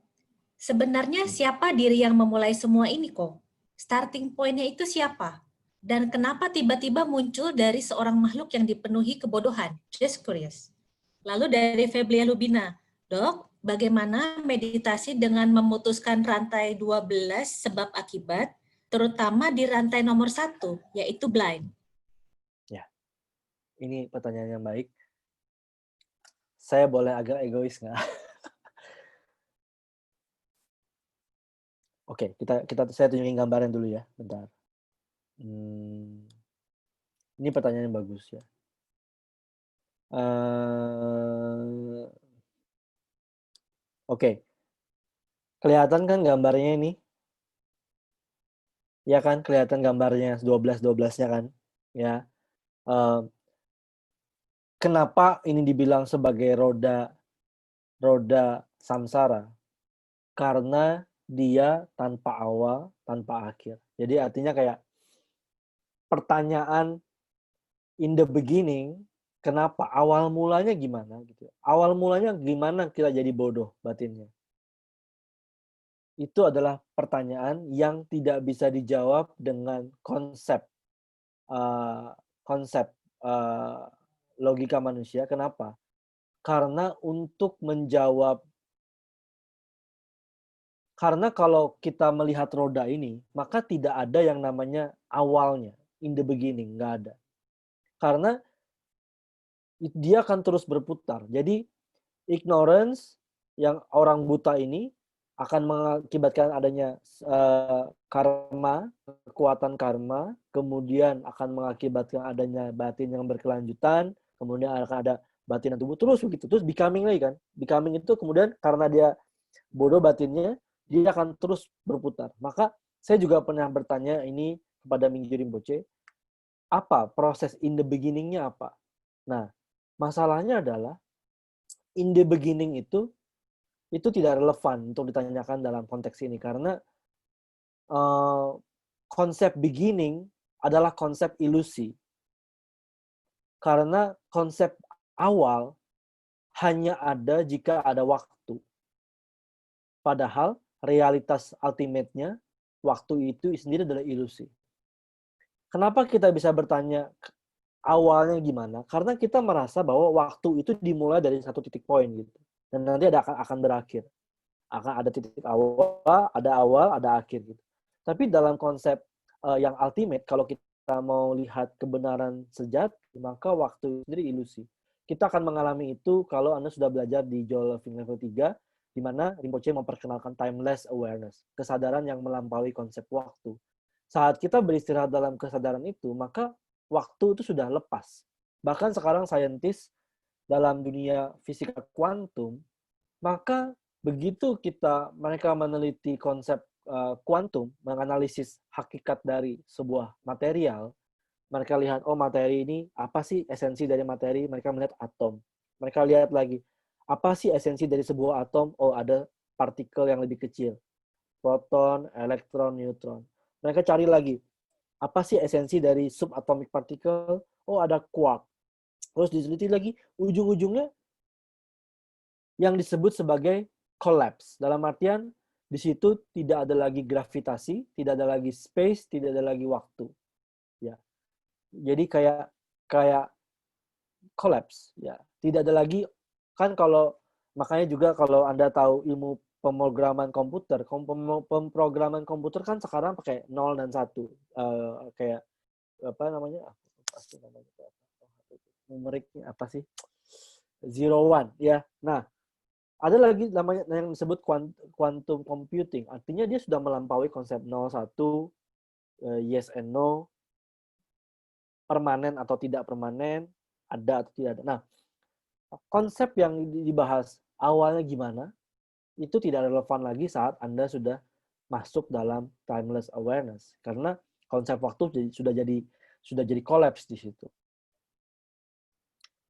sebenarnya siapa diri yang memulai semua ini kok? Starting point-nya itu siapa? Dan kenapa tiba-tiba muncul dari seorang makhluk yang dipenuhi kebodohan? Just curious. Lalu dari Feblia Lubina, Dok, bagaimana meditasi dengan memutuskan rantai 12 sebab akibat, terutama di rantai nomor 1, yaitu blind? Ya, ini pertanyaan yang baik. Saya boleh agak egois nggak? Oke, saya tunjukin gambaran dulu ya, bentar. Ini pertanyaan yang bagus ya. Oke, kelihatan kan gambarnya ini? Ya kan, kelihatan gambarnya 12-12-nya kan? Ya. Kenapa ini dibilang sebagai roda samsara? Karena dia tanpa awal, tanpa akhir. Jadi artinya kayak pertanyaan in the beginning, kenapa? Awal mulanya gimana gitu. Awal mulanya gimana kita jadi bodoh batinnya? Itu adalah pertanyaan yang tidak bisa dijawab dengan konsep logika manusia. Kenapa? Karena karena kalau kita melihat roda ini, maka tidak ada yang namanya awalnya, in the beginning, nggak ada. Karena dia akan terus berputar. Jadi ignorance yang orang buta ini akan mengakibatkan adanya karma, kekuatan karma, kemudian akan mengakibatkan adanya batin yang berkelanjutan, kemudian akan ada batin yang tumbuh terus begitu. Terus becoming lagi kan. Becoming itu kemudian karena dia bodoh batinnya, dia akan terus berputar. Maka Saya juga pernah bertanya ini kepada Mingyur Rinpoche, apa proses in the beginning-nya apa? Nah, masalahnya adalah in the beginning itu tidak relevan untuk ditanyakan dalam konteks ini karena konsep beginning adalah konsep ilusi. Karena konsep awal hanya ada jika ada waktu. Padahal realitas ultimate-nya waktu itu sendiri adalah ilusi. Kenapa kita bisa bertanya awalnya gimana? Karena kita merasa bahwa waktu itu dimulai dari satu titik poin gitu. Dan nanti akan berakhir. Akan ada titik awal, ada akhir gitu. Tapi dalam konsep yang ultimate, kalau kita mau lihat kebenaran sejati, maka waktu itu sendiri ilusi. Kita akan mengalami itu kalau Anda sudah belajar di Joel Loving Level 3, di mana Rinpoche memperkenalkan timeless awareness, kesadaran yang melampaui konsep waktu. Saat kita beristirahat dalam kesadaran itu, maka waktu itu sudah lepas. Bahkan sekarang saintis dalam dunia fisika kuantum, maka begitu mereka meneliti konsep kuantum, menganalisis hakikat dari sebuah material, mereka lihat, oh materi ini, apa sih esensi dari materi? Mereka melihat atom. Mereka lihat lagi, apa sih esensi dari sebuah atom? Oh, ada partikel yang lebih kecil. Proton, elektron, neutron. Mereka cari lagi, apa sih esensi dari subatomic particle? Oh, ada quark. Terus diteliti lagi, ujung-ujungnya yang disebut sebagai collapse. Dalam artian, di situ tidak ada lagi gravitasi, tidak ada lagi space, tidak ada lagi waktu. Ya. Jadi kayak collapse, ya. Tidak ada lagi, kan kalau makanya juga kalau Anda tahu ilmu pemrograman komputer kan sekarang pakai 0 dan 1. Kayak apa namanya? Pasti namanya numeriknya apa sih? 0, 1 ya. Nah, ada lagi namanya yang disebut quantum computing. Artinya dia sudah melampaui konsep 0, 1, yes and no, permanen atau tidak permanen, ada atau tidak ada. Nah, konsep yang dibahas awalnya gimana, itu tidak relevan lagi saat Anda sudah masuk dalam timeless awareness. Karena konsep waktu sudah jadi collapse di situ.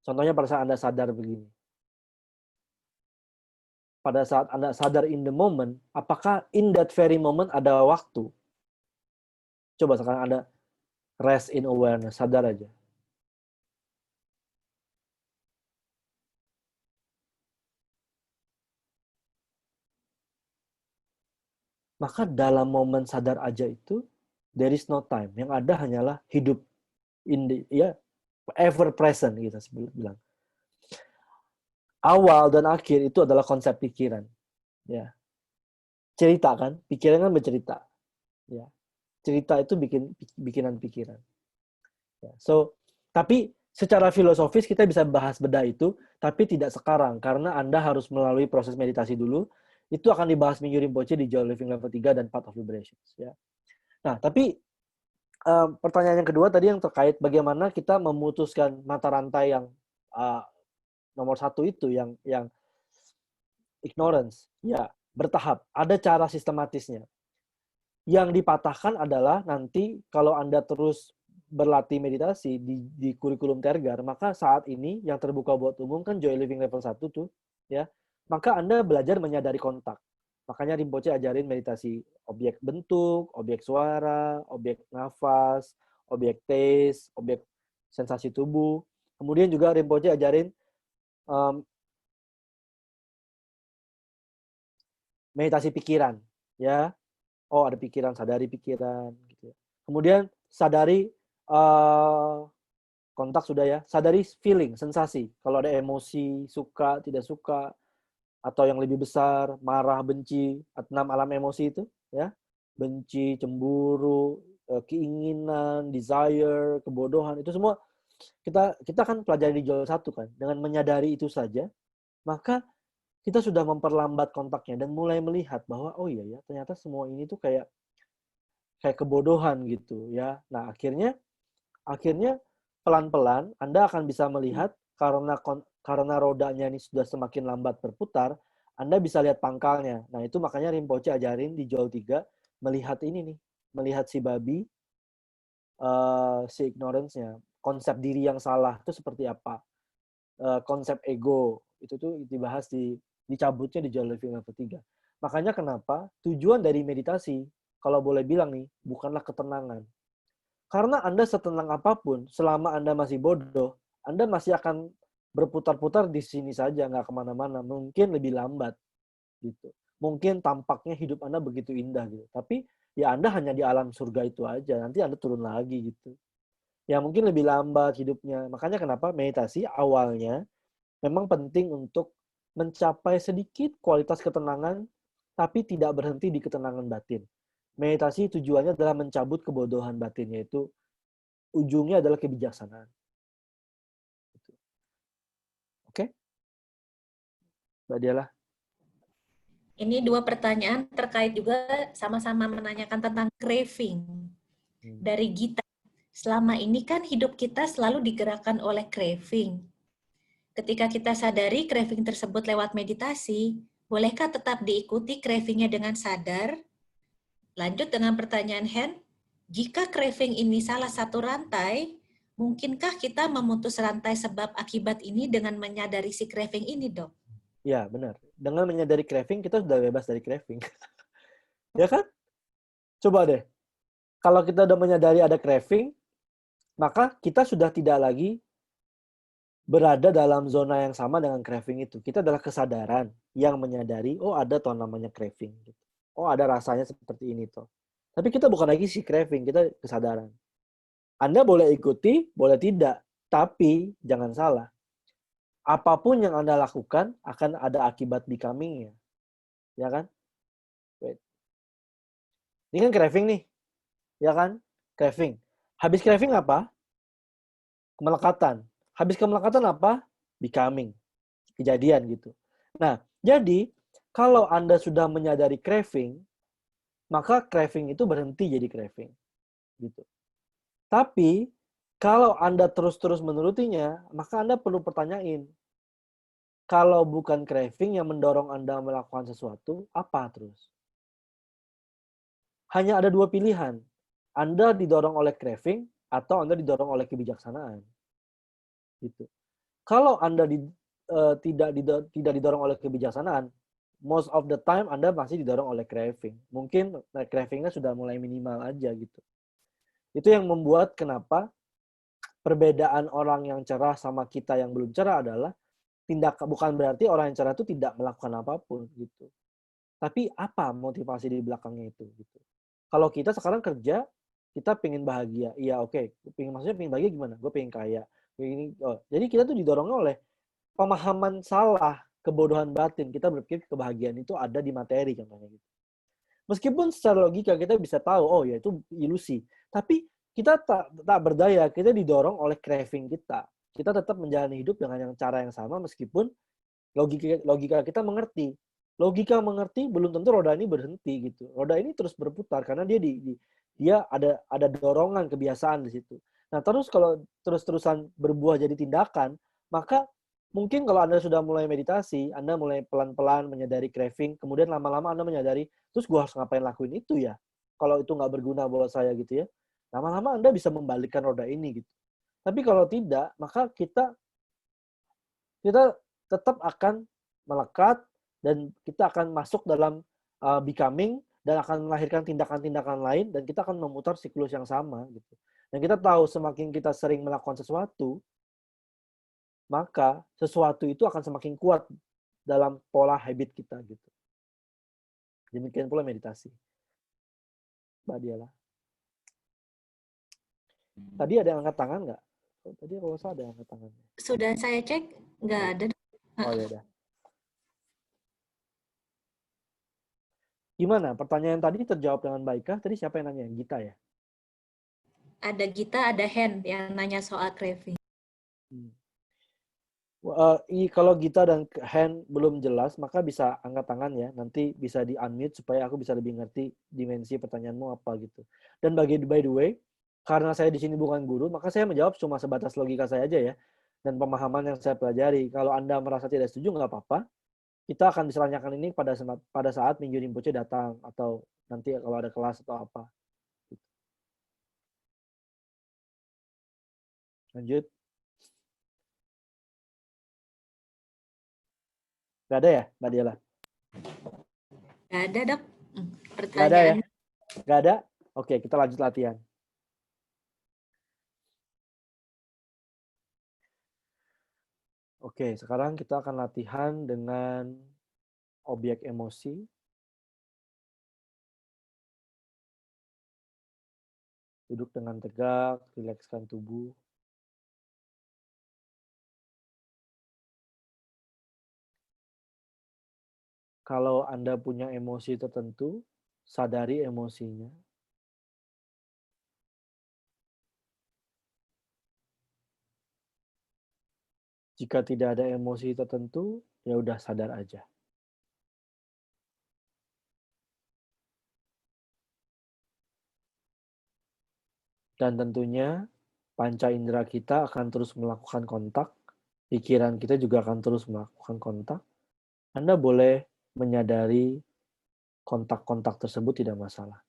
Contohnya pada saat Anda sadar begini. Pada saat Anda sadar in the moment, apakah in that very moment ada waktu? Coba sekarang Anda rest in awareness, sadar aja. Maka dalam momen sadar aja itu, there is no time. Yang ada hanyalah hidup ever present kita bilang. Awal dan akhir itu adalah konsep pikiran. Ya. Cerita kan, pikiran kan bercerita. Ya. Cerita itu bikinan pikiran. Ya. So, tapi secara filosofis kita bisa bahas beda itu, tapi tidak sekarang karena Anda harus melalui proses meditasi dulu. Itu akan dibahas Mingyur Rinpoche di Joy Living Level 3 dan Path of Liberation. Ya. Nah, tapi pertanyaan yang kedua tadi yang terkait bagaimana kita memutuskan mata rantai yang nomor 1 itu yang ignorance. Ya, bertahap. Ada cara sistematisnya. Yang dipatahkan adalah nanti kalau Anda terus berlatih meditasi di kurikulum Tergar, maka saat ini yang terbuka buat umum kan Joy Living Level 1 tuh, ya. Maka Anda belajar menyadari kontak. Makanya Rinpoche ajarin meditasi objek bentuk, objek suara, objek nafas, objek taste, objek sensasi tubuh. Kemudian juga Rinpoche ajarin meditasi pikiran, ya. Oh, ada pikiran, sadari pikiran gitu. Kemudian sadari kontak sudah ya, sadari feeling, sensasi. Kalau ada emosi, suka, tidak suka, atau yang lebih besar, marah, benci, 6 alam emosi itu, ya. Benci, cemburu, keinginan, desire, kebodohan, itu semua kita kan pelajari di Joel 1 kan. Dengan menyadari itu saja, maka kita sudah memperlambat kontaknya dan mulai melihat bahwa oh iya ya, ternyata semua ini tuh kayak kebodohan gitu ya. Nah, akhirnya pelan-pelan Anda akan bisa melihat karena rodanya ini sudah semakin lambat berputar, Anda bisa lihat pangkalnya. Nah, itu makanya Rinpoche ajarin di Joel 3 melihat ini nih, melihat si babi, si ignorance-nya, konsep diri yang salah itu seperti apa, konsep ego, itu tuh dibahas dicabutnya di Journaling Level 3. Makanya kenapa tujuan dari meditasi, kalau boleh bilang nih, bukanlah ketenangan. Karena Anda setenang apapun, selama Anda masih bodoh, Anda masih akan berputar-putar di sini saja, nggak kemana-mana. Mungkin lebih lambat, gitu. Mungkin tampaknya hidup Anda begitu indah, gitu. Tapi ya Anda hanya di alam surga itu aja. Nanti Anda turun lagi, gitu. Ya mungkin lebih lambat hidupnya. Makanya kenapa meditasi awalnya memang penting untuk mencapai sedikit kualitas ketenangan, tapi tidak berhenti di ketenangan batin. Meditasi tujuannya adalah mencabut kebodohan batin, yaitu ujungnya adalah kebijaksanaan. Oke? Mbak Diala. Ini 2 pertanyaan terkait juga sama-sama menanyakan tentang craving. Dari Gita, selama ini kan hidup kita selalu digerakkan oleh craving. Ketika kita sadari craving tersebut lewat meditasi, bolehkah tetap diikuti cravingnya dengan sadar? Lanjut dengan pertanyaan Hen, jika craving ini salah satu rantai, mungkinkah kita memutus rantai sebab akibat ini dengan menyadari si craving ini, Dok? Ya, benar. Dengan menyadari craving, kita sudah bebas dari craving. Ya kan? Coba deh. Kalau kita udah menyadari ada craving, maka kita sudah tidak lagi berada dalam zona yang sama dengan craving itu. Kita adalah kesadaran yang menyadari, oh ada toh namanya craving. Oh ada rasanya seperti ini toh. Tapi kita bukan lagi si craving, kita kesadaran. Anda boleh ikuti, boleh tidak. Tapi jangan salah. Apapun yang Anda lakukan akan ada akibat becoming-nya. Ya kan? Wait. Ini kan craving nih. Ya kan? Craving. Habis craving apa? Kemelekatan. Habis kemelekatan apa? Becoming. Kejadian gitu. Nah, jadi kalau Anda sudah menyadari craving, maka craving itu berhenti jadi craving. Gitu. Tapi kalau Anda terus-terus menurutinya, maka Anda perlu pertanyain, kalau bukan craving yang mendorong Anda melakukan sesuatu, apa terus? Hanya ada 2 pilihan. Anda didorong oleh craving atau Anda didorong oleh kebijaksanaan. Gitu. Kalau Anda tidak didorong oleh kebijaksanaan, most of the time Anda masih didorong oleh craving. Mungkin cravingnya sudah mulai minimal aja gitu. Itu yang membuat kenapa perbedaan orang yang cerah sama kita yang belum cerah adalah bukan berarti orang yang cerah itu tidak melakukan apapun gitu. Tapi apa motivasi di belakangnya itu gitu. Kalau kita sekarang kerja, kita pengen bahagia. Iya, oke. Maksudnya pengen bahagia gimana? Gue pengen kaya. Jadi kita tuh didorongnya oleh pemahaman salah, kebodohan batin. Kita berpikir kebahagiaan itu ada di materi contohnya gitu. Meskipun secara logika kita bisa tahu, oh ya itu ilusi. Tapi kita tak berdaya, kita didorong oleh craving kita. Kita tetap menjalani hidup dengan cara yang sama meskipun logika kita mengerti. Logika mengerti belum tentu roda ini berhenti gitu. Roda ini terus berputar karena dia ada dorongan kebiasaan di situ. Nah, terus kalau terus-terusan berbuah jadi tindakan, maka mungkin kalau Anda sudah mulai meditasi, Anda mulai pelan-pelan menyadari craving, kemudian lama-lama Anda menyadari, terus gue harus ngapain lakuin itu ya? Kalau itu nggak berguna buat saya gitu ya. Lama-lama Anda bisa membalikkan roda ini gitu. Tapi kalau tidak, maka kita tetap akan melekat dan kita akan masuk dalam becoming dan akan melahirkan tindakan-tindakan lain dan kita akan memutar siklus yang sama gitu. Dan kita tahu semakin kita sering melakukan sesuatu, maka sesuatu itu akan semakin kuat dalam pola habit kita gitu. Demikian pula meditasi. Mbak Diala. Tadi ada yang angkat tangan nggak? Tadi kalau saya ada yang angkat tangan. Sudah saya cek, nggak ada. Oh ya udah. Gimana? Pertanyaan tadi terjawab dengan baikkah? Tadi siapa yang nanya? Gita ya? Ada Gita, ada Hen yang nanya soal craving. Kalau Gita dan Hen belum jelas, maka bisa angkat tangan ya. Nanti bisa di-unmute supaya aku bisa lebih ngerti dimensi pertanyaanmu apa gitu. Dan by the way, karena saya di sini bukan guru, maka saya menjawab cuma sebatas logika saya aja ya. Dan pemahaman yang saya pelajari. Kalau Anda merasa tidak setuju, nggak apa-apa. kita akan bisa tanyakan ini pada saat Minggu Rinpoche datang atau nanti kalau ada kelas atau apa. Lanjut. Gak ada ya, Mbak Diala? Nggak ada, Dok. Gak ada ya? Pertanyaan. Gak ada? Oke, kita lanjut latihan. Oke, sekarang kita akan latihan dengan objek emosi. Duduk dengan tegak, rilekskan tubuh. Kalau Anda punya emosi tertentu, sadari emosinya. Jika tidak ada emosi tertentu, ya udah sadar aja. Dan tentunya panca indera kita akan terus melakukan kontak, pikiran kita juga akan terus melakukan kontak. Anda boleh menyadari kontak-kontak tersebut tidak masalah.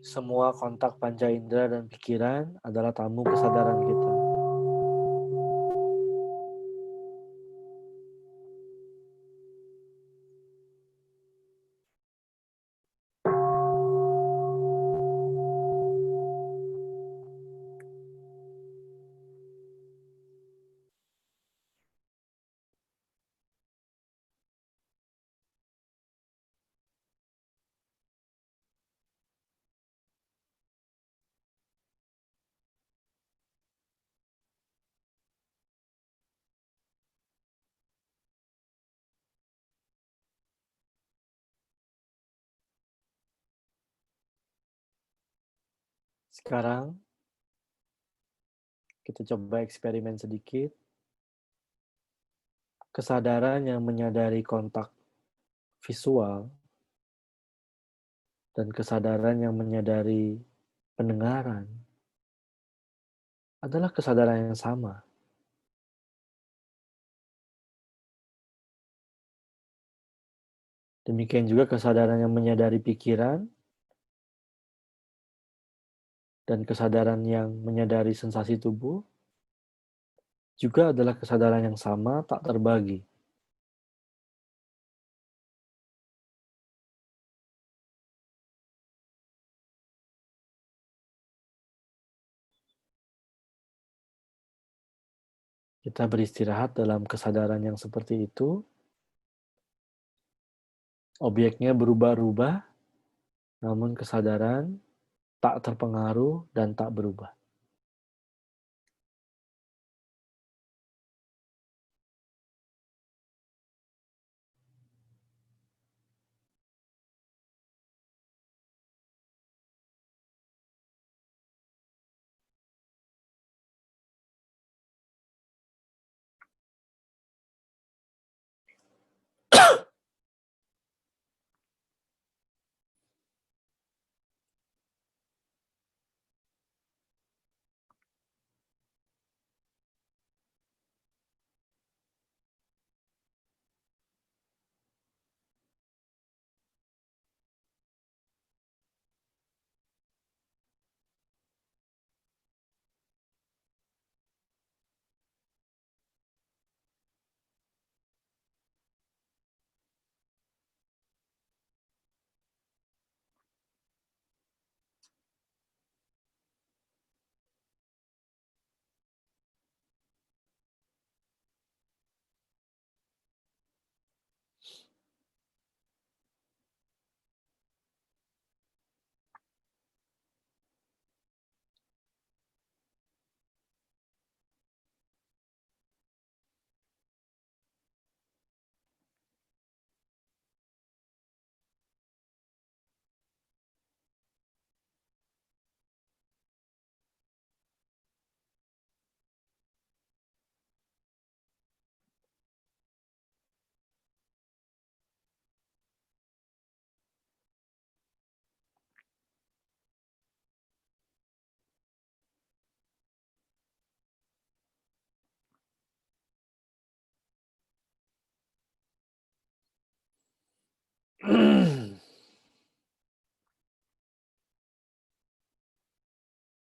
Semua kontak panca indera dan pikiran adalah tamu kesadaran kita. Sekarang, kita coba eksperimen sedikit. Kesadaran yang menyadari kontak visual dan kesadaran yang menyadari pendengaran adalah kesadaran yang sama. Demikian juga kesadaran yang menyadari pikiran dan kesadaran yang menyadari sensasi tubuh juga adalah kesadaran yang sama, tak terbagi. Kita beristirahat dalam kesadaran yang seperti itu. Objeknya berubah-ubah, namun kesadaran tak terpengaruh dan tak berubah.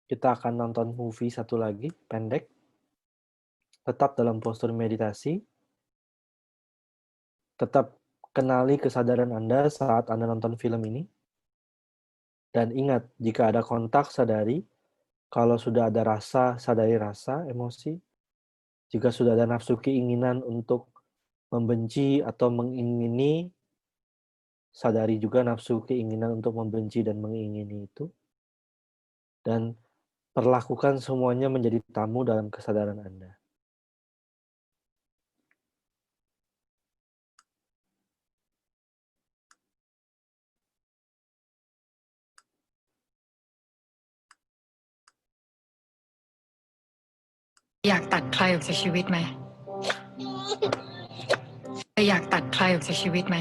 Kita akan nonton movie satu lagi, pendek. Tetap dalam postur meditasi. Tetap kenali kesadaran Anda saat Anda nonton film ini. Dan ingat, jika ada kontak, sadari. Kalau sudah ada rasa, sadari rasa, emosi. Jika sudah ada nafsu keinginan untuk membenci atau mengingini, sadari juga nafsu keinginan untuk membenci dan mengingini itu. Dan perlakukan semuanya menjadi tamu dalam kesadaran Anda.อยากตัดใครออกจากชีวิตไหมอยากตัดใครออกจากชีวิตไหม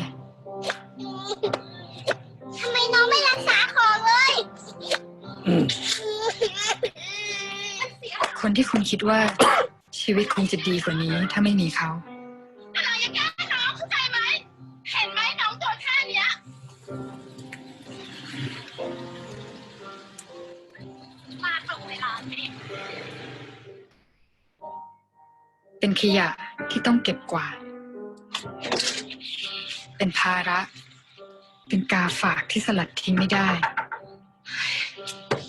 ทำไมน้องไม่รักษาของเลย คนที่คุณคิดว่า ชีวิตคงจะดีกว่านี้ถ้าไม่มีเขา เราจะแก้น้องเข้าใจไหม เห็นไหมน้องตัวแค่เนี้ยมาตรงเวลานี้ เป็นขยะที่ต้องเก็บกวาดเป็นภาระ เป็นกาฝากที่สลัดทิ้งไม่ได้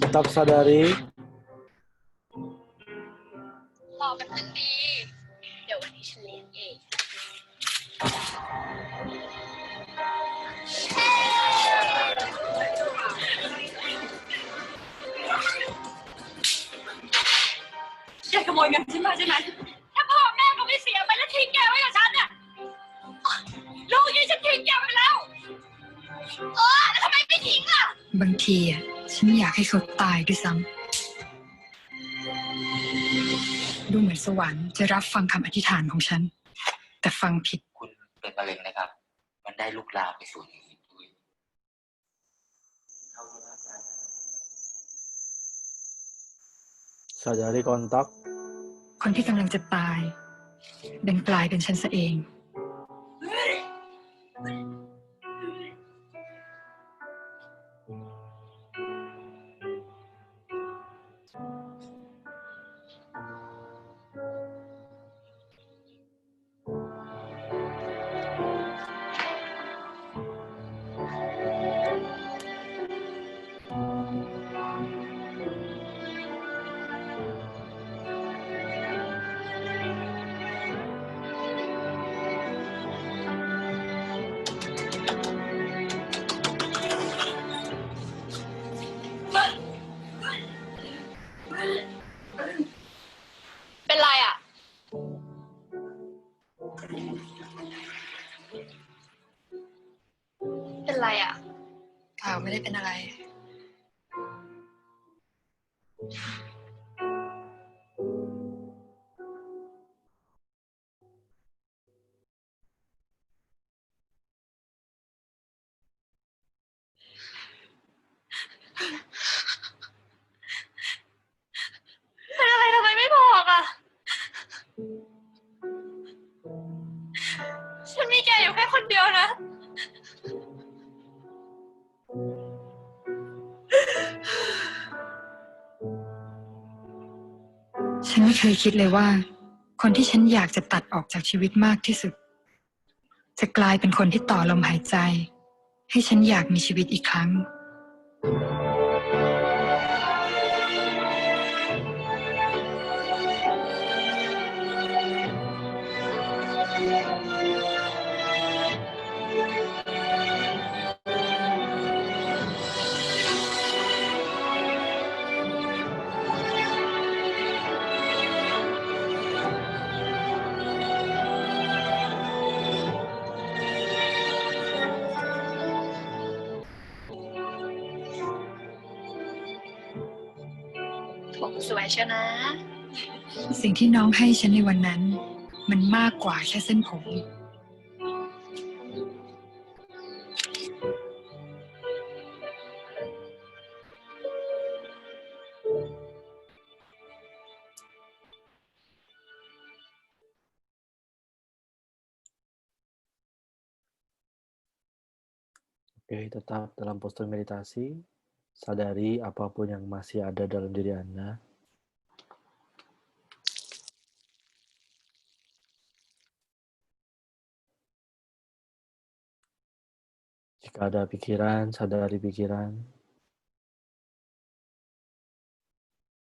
Tetap sadari. รอเป็น1 ปี เดี๋ยววันนี้ฉันเลี้ยงเอง แกขโมยเงินฉันมาใช่ไหม ถ้าพ่อแม่ก็ไม่เสียไปแล้วทิ้งแกไว้กับฉันเนี่ยลูกยี่ฉันทิ้งแกไปแล้วแล้วทำไมไม่ทิ้งล่ะ บางทีฉันอยากให้เขาตายด้วยซ้ำดูเหมือนสวรรค์จะรับฟังคำอธิษฐานของฉัน แต่ฟังผิด คุณเป็นมะเร็งนะครับ มันได้ลุกลามไปสู่อย่างอื่นด้วย Sadari kontak. คนที่กำลังจะตายดันกลายเป็นฉันซะเอง เป็นไรอ่ะ เป็นไรอ่ะ เปล่าไม่ได้เป็นอะไร เป็นอะไรทำไมไม่บอกอ่ะ ฉันมีแกอยู่แค่คนเดียวนะ ฉันไม่เคยคิดเลยว่า คนที่ฉันอยากจะตัดออกจากชีวิตมากที่สุด จะกลายเป็นคนที่ต่อลมหายใจ ให้ฉันอยากมีชีวิตอีกครั้ง ผมสวยเชียวนะ สิ่งที่น้องให้ฉันในวันนั้น มันมากกว่าแค่เส้นผม Oke, tetap dalam postur meditasi, sadari apapun yang masih ada dalam diri Anda. Jika ada pikiran, sadari pikiran.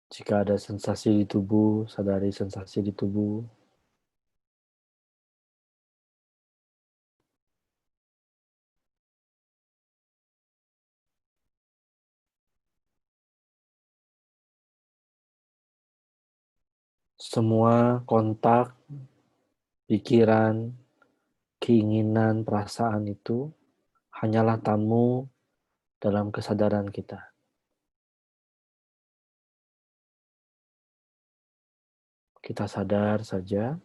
Jika ada sensasi di tubuh, sadari sensasi di tubuh. Semua kontak, pikiran, keinginan, perasaan itu hanyalah tamu dalam kesadaran kita. Kita sadar saja.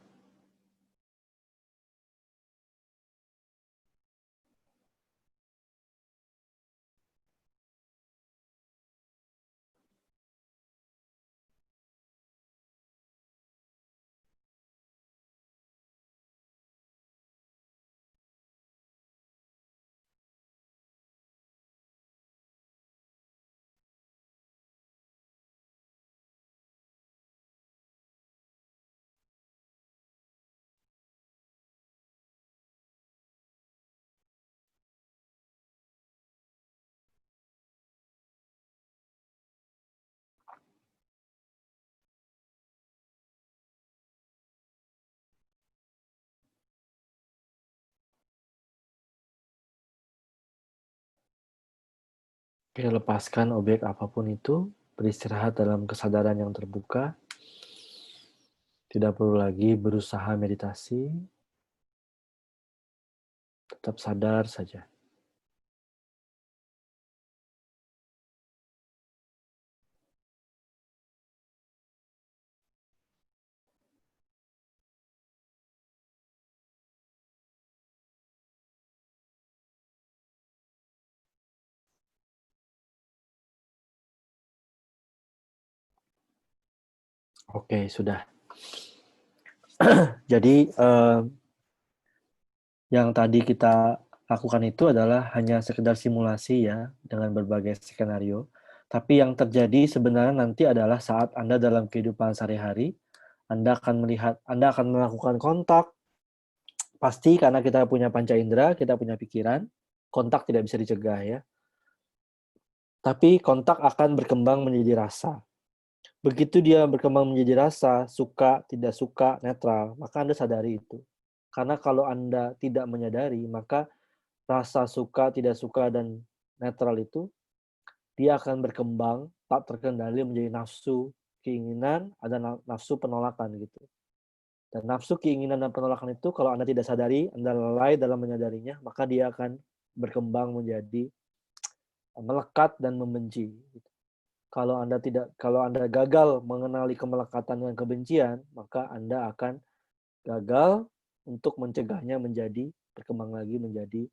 Oke, lepaskan objek apapun itu, beristirahat dalam kesadaran yang terbuka. Tidak perlu lagi berusaha meditasi, tetap sadar saja. Oke, sudah. Jadi, yang tadi kita lakukan itu adalah hanya sekedar simulasi ya, dengan berbagai skenario. Tapi yang terjadi sebenarnya nanti adalah saat Anda dalam kehidupan sehari-hari, Anda akan melakukan kontak, pasti karena kita punya panca indera, kita punya pikiran, kontak tidak bisa dicegah ya. Tapi kontak akan berkembang menjadi rasa. Begitu dia berkembang menjadi rasa, suka, tidak suka, netral, maka Anda sadari itu. Karena kalau Anda tidak menyadari, maka rasa suka, tidak suka, dan netral itu, dia akan berkembang, tak terkendali menjadi nafsu, keinginan, ada nafsu penolakan gitu. Dan nafsu, keinginan, dan penolakan itu kalau Anda tidak sadari, Anda lalai dalam menyadarinya, maka dia akan berkembang menjadi melekat dan membenci. Kalau Anda gagal mengenali kemelekatan dan kebencian, maka Anda akan gagal untuk mencegahnya berkembang lagi menjadi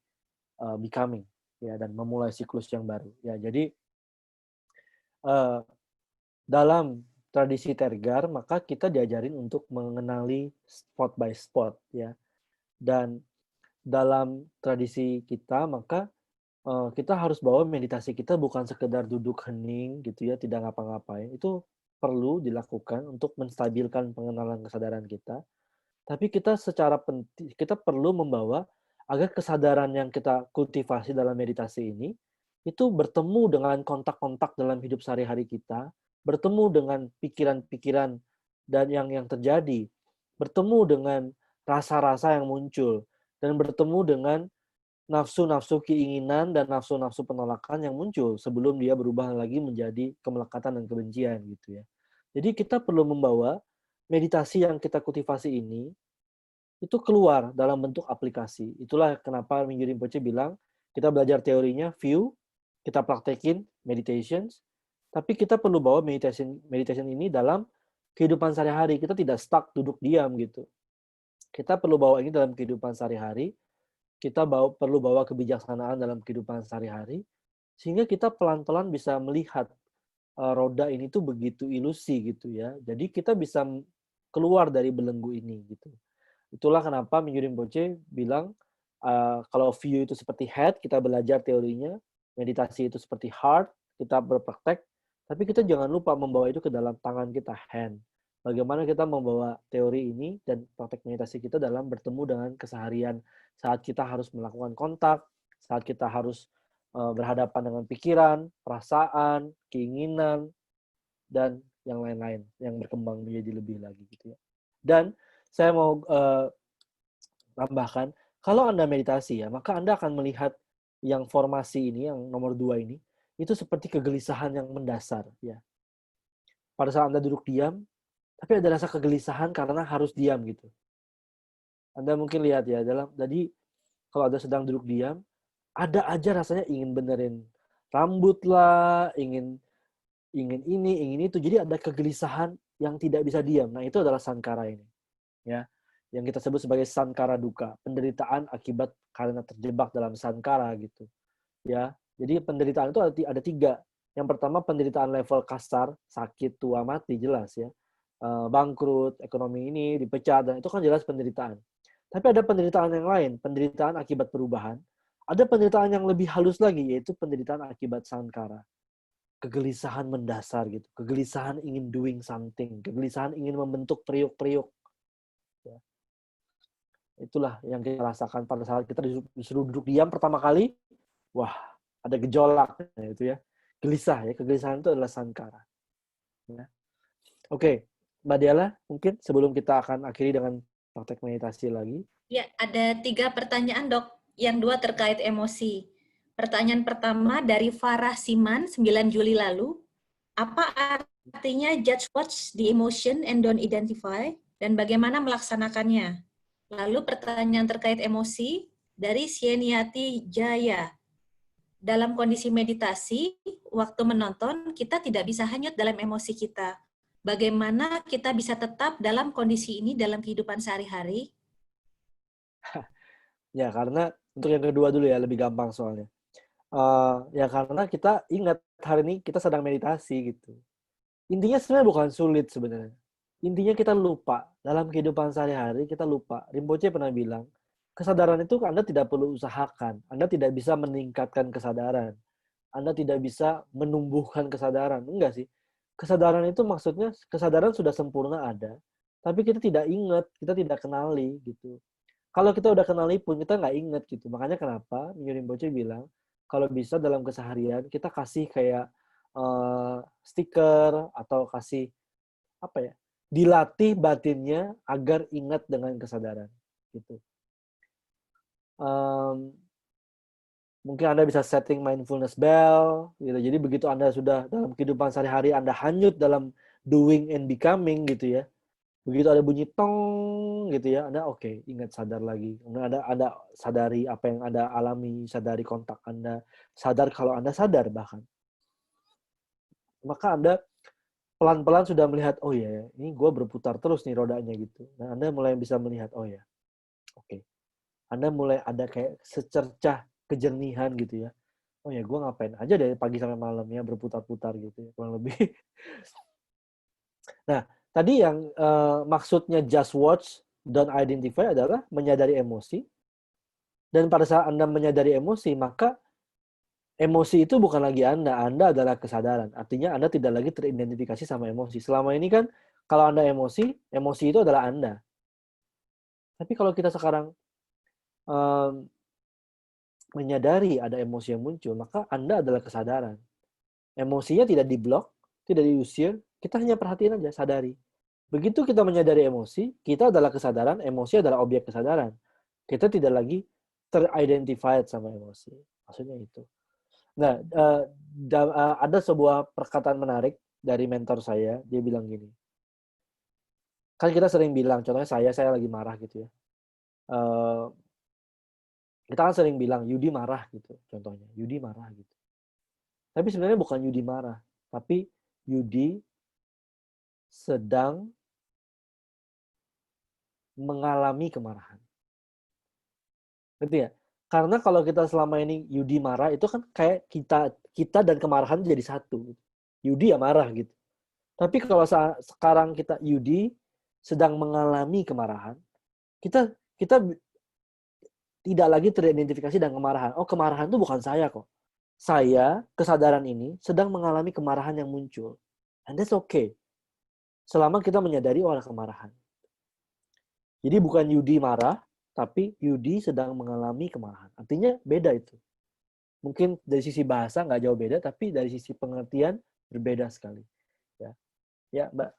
becoming ya, dan memulai siklus yang baru ya. Jadi dalam tradisi Tergar maka kita diajarin untuk mengenali spot by spot ya, dan dalam tradisi kita maka kita harus bawa meditasi kita bukan sekedar duduk hening gitu ya, tidak ngapa-ngapain. Itu perlu dilakukan untuk menstabilkan pengenalan kesadaran kita. Tapi kita perlu membawa agar kesadaran yang kita kultivasi dalam meditasi ini itu bertemu dengan kontak-kontak dalam hidup sehari-hari kita, bertemu dengan pikiran-pikiran dan yang terjadi, bertemu dengan rasa-rasa yang muncul, dan bertemu dengan nafsu-nafsu keinginan dan nafsu-nafsu penolakan yang muncul sebelum dia berubah lagi menjadi kemelekatan dan kebencian gitu ya. Jadi kita perlu membawa meditasi yang kita kultivasi ini itu keluar dalam bentuk aplikasi. Itulah kenapa Mingyur Rinpoche bilang kita belajar teorinya view, kita praktekin meditations, tapi kita perlu bawa meditation ini dalam kehidupan sehari-hari. Kita tidak stuck duduk diam gitu. Kita perlu bawa ini dalam kehidupan sehari-hari. Kita perlu bawa kebijaksanaan dalam kehidupan sehari-hari, sehingga kita pelan-pelan bisa melihat roda ini tuh begitu ilusi gitu ya. Jadi kita bisa keluar dari belenggu ini gitu. Itulah kenapa Mingyur Rinpoche bilang Kalau view itu seperti head, kita belajar teorinya, meditasi itu seperti heart, kita berpraktek, tapi kita jangan lupa membawa itu ke dalam tangan kita, hand. Bagaimana kita membawa teori ini dan praktek meditasi kita dalam bertemu dengan keseharian saat kita harus melakukan kontak, saat kita harus berhadapan dengan pikiran, perasaan, keinginan, dan yang lain-lain yang berkembang menjadi lebih lagi gitu ya. Dan saya mau tambahkan, kalau Anda meditasi ya, maka Anda akan melihat yang formasi ini, yang nomor 2 ini, itu seperti kegelisahan yang mendasar ya. Pada saat Anda duduk diam, tapi ada rasa kegelisahan karena harus diam gitu. Anda mungkin lihat ya, jadi kalau Anda sedang duduk diam, ada aja rasanya ingin benerin rambut lah, ingin ini, ingin itu. Jadi ada kegelisahan yang tidak bisa diam. Nah, itu adalah sankara ini. Ya. Yang kita sebut sebagai sankara duka, penderitaan akibat karena terjebak dalam sankara gitu. Ya. Jadi penderitaan itu ada 3. Yang pertama penderitaan level kasar, sakit, tua, mati, jelas ya. Bangkrut, ekonomi ini dipecat, dan itu kan jelas penderitaan. Tapi ada penderitaan yang lain, penderitaan akibat perubahan. Ada penderitaan yang lebih halus lagi, yaitu penderitaan akibat sankara. Kegelisahan mendasar gitu, kegelisahan ingin doing something, kegelisahan ingin membentuk periuk-periuk. Ya. Itulah yang kita rasakan pada saat kita disuruh duduk diam pertama kali. Wah, ada gejolak itu ya. Gelisah ya, kegelisahan itu adalah sankara. Ya. Oke, Mbak Diala, mungkin sebelum kita akan akhiri dengan praktek meditasi lagi. Ya, ada 3 pertanyaan, Dok. Yang 2 terkait emosi. Pertanyaan pertama dari Farah Siman, 9 Juli lalu. Apa artinya judge watch the emotion and don't identify? Dan bagaimana melaksanakannya? Lalu pertanyaan terkait emosi dari Sieniati Jaya. Dalam kondisi meditasi, waktu menonton, kita tidak bisa hanyut dalam emosi kita. Bagaimana kita bisa tetap dalam kondisi ini dalam kehidupan sehari-hari? Ya, karena untuk yang kedua dulu ya, lebih gampang soalnya. Ya karena kita ingat hari ini kita sedang meditasi gitu. Intinya sebenarnya bukan sulit sebenarnya. Intinya kita lupa. Dalam kehidupan sehari-hari kita lupa. Rinpoche pernah bilang, kesadaran itu Anda tidak perlu usahakan. Anda tidak bisa meningkatkan kesadaran. Anda tidak bisa menumbuhkan kesadaran. Enggak sih. Kesadaran itu maksudnya, kesadaran sudah sempurna ada. Tapi kita tidak ingat, kita tidak kenali gitu. Kalau kita udah kenali pun kita nggak ingat gitu. Makanya kenapa Minyo Rinpoche bilang, kalau bisa dalam keseharian kita kasih kayak stiker atau kasih apa ya, dilatih batinnya agar ingat dengan kesadaran gitu. Mungkin Anda bisa setting mindfulness bell gitu. Jadi begitu Anda sudah dalam kehidupan sehari-hari Anda hanyut dalam doing and becoming gitu ya. Begitu ada bunyi tong gitu ya, Anda oke, ingat sadar lagi. Kemudian Anda sadari apa yang Anda alami, sadari kontak Anda, sadar kalau Anda sadar bahkan. Maka Anda pelan-pelan sudah melihat, oh ya, ini gue berputar terus nih rodanya gitu. Nah, Anda mulai bisa melihat, oh ya, oke. Anda mulai ada kayak secercah kejernihan gitu ya. Oh ya, gue ngapain aja dari pagi sampai malam ya, berputar-putar gitu ya, kurang lebih. Nah, tadi yang maksudnya just watch, don't identify adalah menyadari emosi. Dan pada saat Anda menyadari emosi, maka emosi itu bukan lagi Anda adalah kesadaran. Artinya Anda tidak lagi teridentifikasi sama emosi. Selama ini kan kalau Anda emosi itu adalah Anda. Tapi kalau kita sekarang menyadari ada emosi yang muncul, maka Anda adalah kesadaran. Emosinya tidak diblok, tidak diusir, kita hanya perhatiin aja, sadari. Begitu kita menyadari emosi, kita adalah kesadaran, emosi adalah objek kesadaran. Kita tidak lagi teridentified sama emosi. Maksudnya itu. Nah, ada sebuah perkataan menarik dari mentor saya, dia bilang gini. Kan kita sering bilang, contohnya saya lagi marah gitu ya. Kita kan sering bilang, Yudi marah gitu, contohnya. Yudi marah gitu. Tapi sebenarnya bukan Yudi marah, tapi Yudi sedang mengalami kemarahan. Ngerti ya? Karena kalau kita selama ini Yudi marah, itu kan kayak kita dan kemarahan jadi satu. Yudi ya marah gitu. Tapi kalau sekarang kita Yudi sedang mengalami kemarahan, kita tidak lagi teridentifikasi dengan kemarahan. Oh, kemarahan itu bukan saya kok. Saya, kesadaran ini, sedang mengalami kemarahan yang muncul. And that's okay. Selama kita menyadari ada kemarahan. Jadi bukan Yudi marah, tapi Yudi sedang mengalami kemarahan. Artinya beda itu. Mungkin dari sisi bahasa nggak jauh beda, tapi dari sisi pengertian berbeda sekali. Ya, Mbak.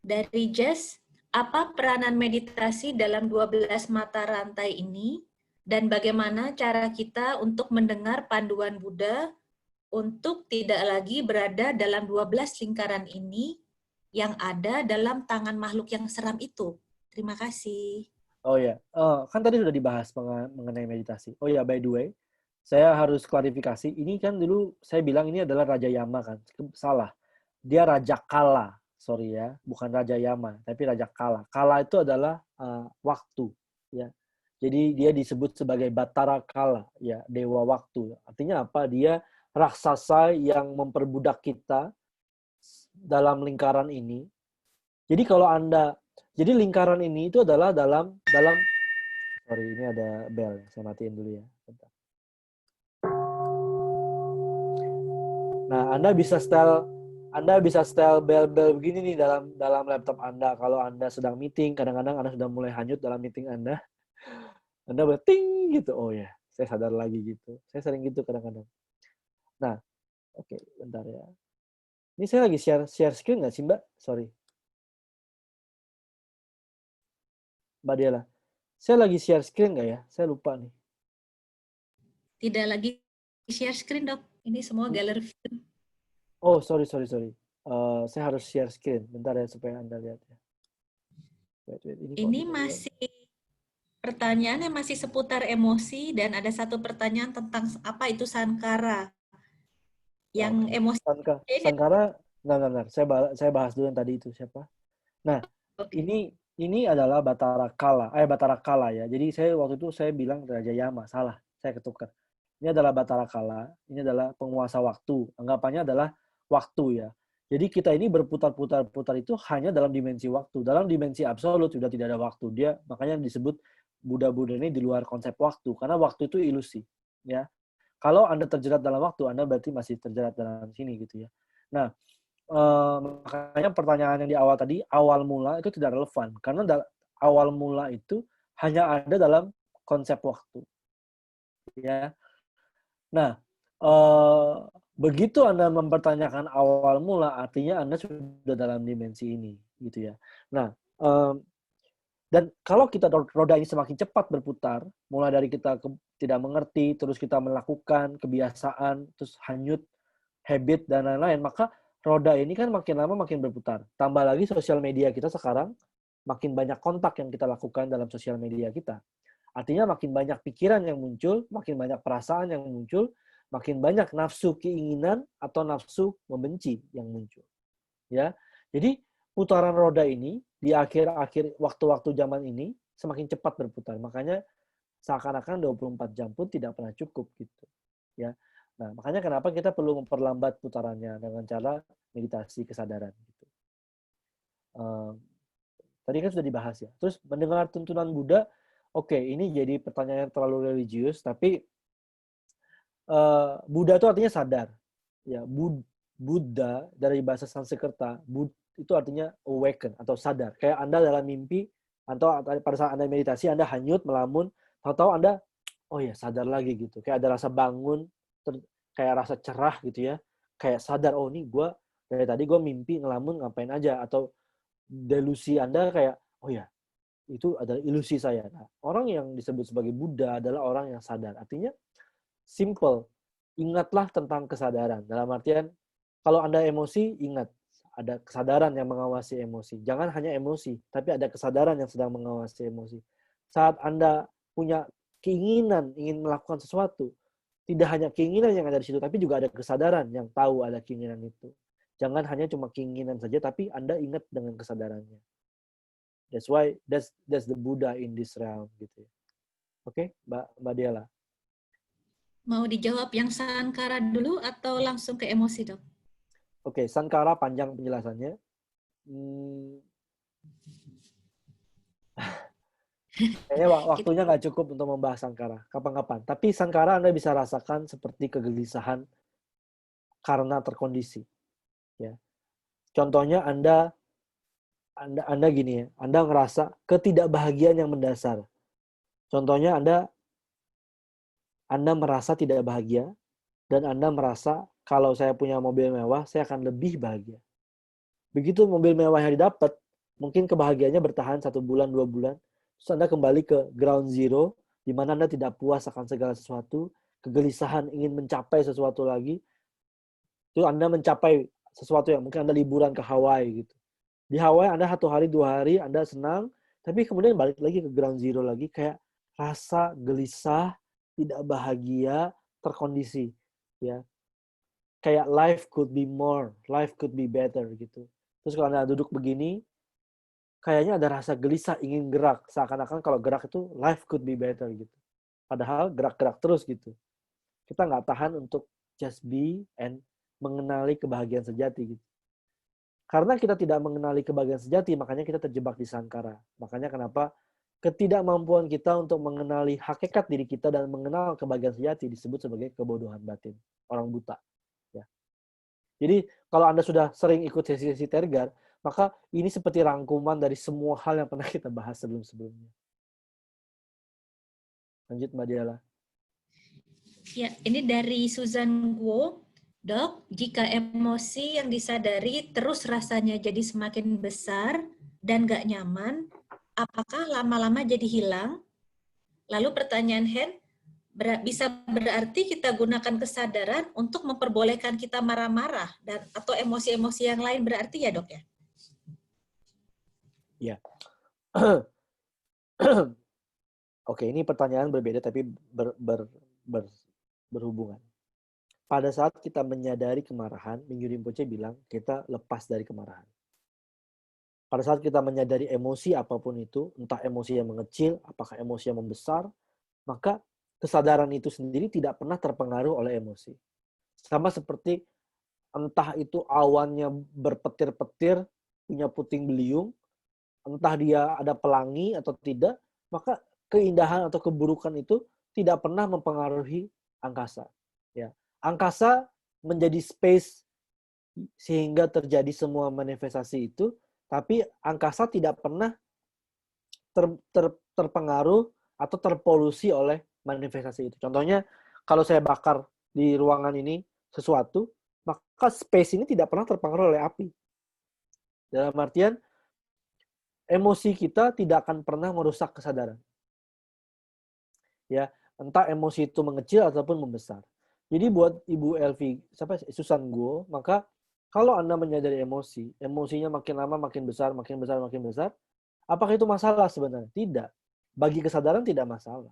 Dari Jess, apa peranan meditasi dalam 12 mata rantai ini dan bagaimana cara kita untuk mendengar panduan Buddha untuk tidak lagi berada dalam 12 lingkaran ini yang ada dalam tangan makhluk yang seram itu? Terima kasih. Oh ya, kan tadi sudah dibahas mengenai meditasi. Oh ya, by the way, saya harus klarifikasi. Ini kan dulu saya bilang ini adalah Raja Yama kan. Salah. Dia Raja Kala. Sorry ya, bukan Raja Yama, tapi Raja Kala. Kala itu adalah waktu. Ya. Jadi dia disebut sebagai Batara Kala, ya, dewa waktu. Artinya apa? Dia raksasa yang memperbudak kita dalam lingkaran ini. Jadi kalau jadi lingkaran ini itu adalah dalam sorry, ini ada bel, saya matiin dulu ya. Bentar. Nah, Anda bisa setel bel-bel begini nih dalam laptop Anda. Kalau Anda sedang meeting, kadang-kadang Anda sudah mulai hanyut dalam meeting Anda ting gitu. Oh ya, saya sadar lagi gitu. Saya sering gitu kadang-kadang. Nah, oke, bentar ya. Ini saya lagi share screen nggak sih, Mbak? Sorry. Mbak Diela. Saya lagi share screen nggak ya? Saya lupa nih. Tidak lagi share screen, Dok. Ini semua galeri view. Oh, sorry. Saya harus share screen. Bentar ya, supaya Anda lihat ya. Wait. Ini masih pertanyaannya masih seputar emosi dan ada satu pertanyaan tentang apa itu sankara. Yang emosi. Sankara, benar. Saya bahas dulu yang tadi itu siapa. Nah, ini adalah Batara Kala ya. Jadi saya waktu itu saya bilang Raja Yama, salah. Saya ketukar. Ini adalah Batara Kala, ini adalah penguasa waktu. Anggapannya adalah waktu ya. Jadi kita ini berputar-putar itu hanya dalam dimensi waktu. Dalam dimensi absolut sudah tidak ada waktu. Dia makanya disebut Buddha ini di luar konsep waktu, karena waktu itu ilusi, ya. Kalau Anda terjerat dalam waktu, Anda berarti masih terjerat dalam sini gitu ya. Nah, makanya pertanyaan yang di awal tadi, awal mula itu tidak relevan, karena awal mula itu hanya ada dalam konsep waktu, ya. Nah, begitu Anda mempertanyakan awal mula, artinya Anda sudah dalam dimensi ini, gitu ya. Nah, dan kalau kita roda ini semakin cepat berputar, mulai dari kita tidak mengerti, terus kita melakukan kebiasaan, terus hanyut, habit, dan lain-lain, maka roda ini kan makin lama makin berputar. Tambah lagi sosial media kita sekarang, makin banyak kontak yang kita lakukan dalam sosial media kita. Artinya makin banyak pikiran yang muncul, makin banyak perasaan yang muncul, makin banyak nafsu keinginan atau nafsu membenci yang muncul. Ya, jadi putaran roda ini di akhir-akhir waktu-waktu zaman ini semakin cepat berputar. Makanya seakan-akan 24 jam pun tidak pernah cukup gitu. Ya. Nah, makanya kenapa kita perlu memperlambat putarannya dengan cara meditasi kesadaran gitu. Tadi kan sudah dibahas ya. Terus mendengar tuntunan Buddha, oke, ini jadi pertanyaan yang terlalu religius, tapi Buddha itu artinya sadar. Ya, Buddha dari bahasa Sanskerta, itu artinya awaken atau sadar. Kayak Anda dalam mimpi atau pada saat Anda meditasi, Anda hanyut, melamun, tahu-tahu Anda, oh ya sadar lagi gitu. Kayak ada rasa bangun, kayak rasa cerah gitu ya. Kayak sadar, oh ini dari tadi gue mimpi ngelamun ngapain aja. Atau delusi Anda kayak, oh ya itu adalah ilusi saya. Nah, orang yang disebut sebagai Buddha adalah orang yang sadar. Artinya simple, ingatlah tentang kesadaran. Dalam artian, kalau Anda emosi, ingat. Ada kesadaran yang mengawasi emosi. Jangan hanya emosi, tapi ada kesadaran yang sedang mengawasi emosi. Saat Anda punya keinginan ingin melakukan sesuatu, tidak hanya keinginan yang ada di situ, tapi juga ada kesadaran yang tahu ada keinginan itu. Jangan hanya cuma keinginan saja, tapi Anda ingat dengan kesadarannya. That's why that's the Buddha in this realm gitu. Oke, Mbak Diela. Mau dijawab yang sankara dulu atau langsung ke emosi, Dok? Oke, sankara panjang penjelasannya. Kayaknya waktunya nggak cukup untuk membahas Sankara. Kapan-kapan. Tapi Sankara Anda bisa rasakan seperti kegelisahan karena terkondisi. Ya. Contohnya Anda gini ya, Anda ngerasa ketidakbahagiaan yang mendasar. Contohnya Anda merasa tidak bahagia dan Anda merasa kalau saya punya mobil mewah, saya akan lebih bahagia. Begitu mobil mewah yang didapat, mungkin kebahagiaannya bertahan 1 bulan, 2 bulan, terus Anda kembali ke ground zero, di mana Anda tidak puas akan segala sesuatu, kegelisahan ingin mencapai sesuatu lagi, itu Anda mencapai sesuatu yang mungkin Anda liburan ke Hawaii gitu. Di Hawaii Anda 1 hari, 2 hari, Anda senang, tapi kemudian balik lagi ke ground zero lagi, kayak rasa gelisah, tidak bahagia, terkondisi. Ya, kayak life could be more, life could be better gitu. Terus kalau Anda duduk begini, kayaknya ada rasa gelisah ingin gerak. Seakan-akan kalau gerak itu life could be better gitu. Padahal gerak-gerak terus gitu. Kita nggak tahan untuk just be and mengenali kebahagiaan sejati gitu. Karena kita tidak mengenali kebahagiaan sejati, makanya kita terjebak di Sankara. Makanya kenapa ketidakmampuan kita untuk mengenali hakikat diri kita dan mengenal kebahagiaan sejati disebut sebagai kebodohan batin. Orang buta. Ya. Jadi kalau Anda sudah sering ikut sesi-sesi Tergar, maka ini seperti rangkuman dari semua hal yang pernah kita bahas sebelum-sebelumnya. Lanjut Mbak Diala. Ya, ini dari Susan Guo. Dok, jika emosi yang disadari terus rasanya jadi semakin besar dan gak nyaman, apakah lama-lama jadi hilang? Lalu pertanyaan Hen, bisa berarti kita gunakan kesadaran untuk memperbolehkan kita marah-marah dan atau emosi-emosi yang lain berarti ya dok ya? Ya. Oke, ini pertanyaan berbeda tapi berhubungan. Pada saat kita menyadari kemarahan, Mingyur Rinpoche bilang kita lepas dari kemarahan. Pada saat kita menyadari emosi apapun itu, entah emosi yang mengecil, apakah emosi yang membesar, maka kesadaran itu sendiri tidak pernah terpengaruh oleh emosi. Sama seperti entah itu awannya berpetir-petir, punya puting beliung, entah dia ada pelangi atau tidak, maka keindahan atau keburukan itu tidak pernah mempengaruhi angkasa. Ya. Angkasa menjadi space sehingga terjadi semua manifestasi itu, tapi angkasa tidak pernah terpengaruh atau terpolusi oleh manifestasi itu. Contohnya, kalau saya bakar di ruangan ini sesuatu, maka space ini tidak pernah terpengaruh oleh api. Dalam artian, emosi kita tidak akan pernah merusak kesadaran. Ya, entah emosi itu mengecil ataupun membesar. Jadi buat Ibu Elvi, Susan Guo, maka kalau Anda menyadari emosi, emosinya makin lama makin besar, makin besar, makin besar, apakah itu masalah sebenarnya? Tidak. Bagi kesadaran tidak masalah.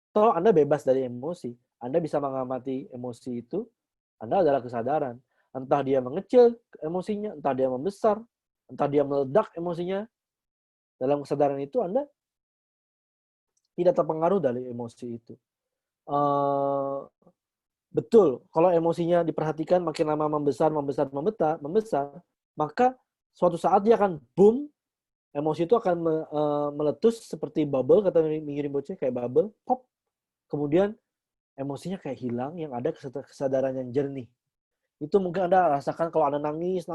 Toh Anda bebas dari emosi. Anda bisa mengamati emosi itu, Anda adalah kesadaran. Entah dia mengecil emosinya, entah dia membesar, entah dia meledak emosinya. Dalam kesadaran itu Anda tidak terpengaruh dari emosi itu. Betul, kalau emosinya diperhatikan makin lama membesar, maka suatu saat dia akan boom, emosi itu akan meletus seperti bubble, kata Mingyur Rinpoche, kayak bubble, pop. Kemudian emosinya kayak hilang, yang ada kesadaran yang jernih. Itu mungkin Anda rasakan kalau Anda nangis,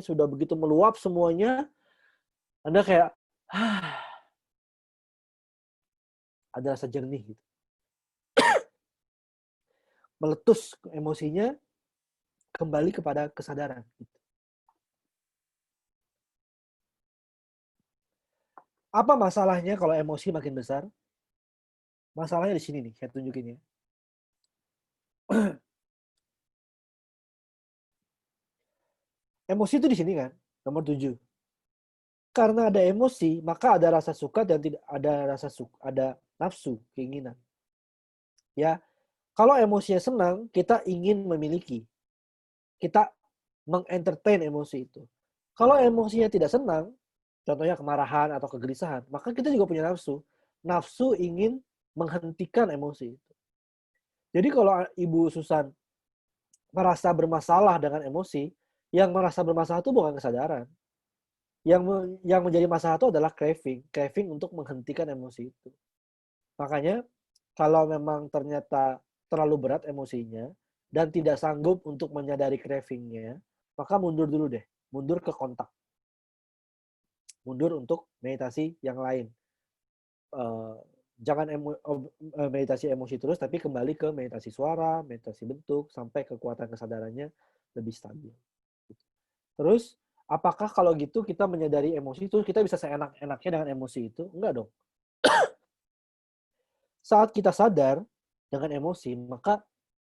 sudah begitu meluap semuanya, Anda kayak, ada rasa jernih gitu. Meletus emosinya, kembali kepada kesadaran. Apa masalahnya kalau emosi makin besar? Masalahnya di sini nih, saya tunjukin ya. Emosi itu di sini kan, nomor 7. Karena ada emosi, maka ada rasa suka dan tidak ada nafsu, keinginan. Ya, kalau emosinya senang, kita ingin memiliki. Kita mengentertain emosi itu. Kalau emosinya tidak senang, contohnya kemarahan atau kegelisahan, maka kita juga punya nafsu. Nafsu ingin menghentikan emosi itu. Jadi kalau Ibu Susan merasa bermasalah dengan emosi, yang merasa bermasalah itu bukan kesadaran. Yang menjadi masalah itu adalah craving untuk menghentikan emosi itu. Makanya kalau memang ternyata terlalu berat emosinya dan tidak sanggup untuk menyadari cravingnya, maka mundur dulu deh, mundur ke kontak, mundur untuk meditasi yang lain. Jangan meditasi emosi terus, tapi kembali ke meditasi suara, meditasi bentuk, sampai kekuatan kesadarannya lebih stabil. Terus, apakah kalau gitu kita menyadari emosi itu, kita bisa seenak-enaknya dengan emosi itu? Enggak dong. Saat kita sadar dengan emosi, maka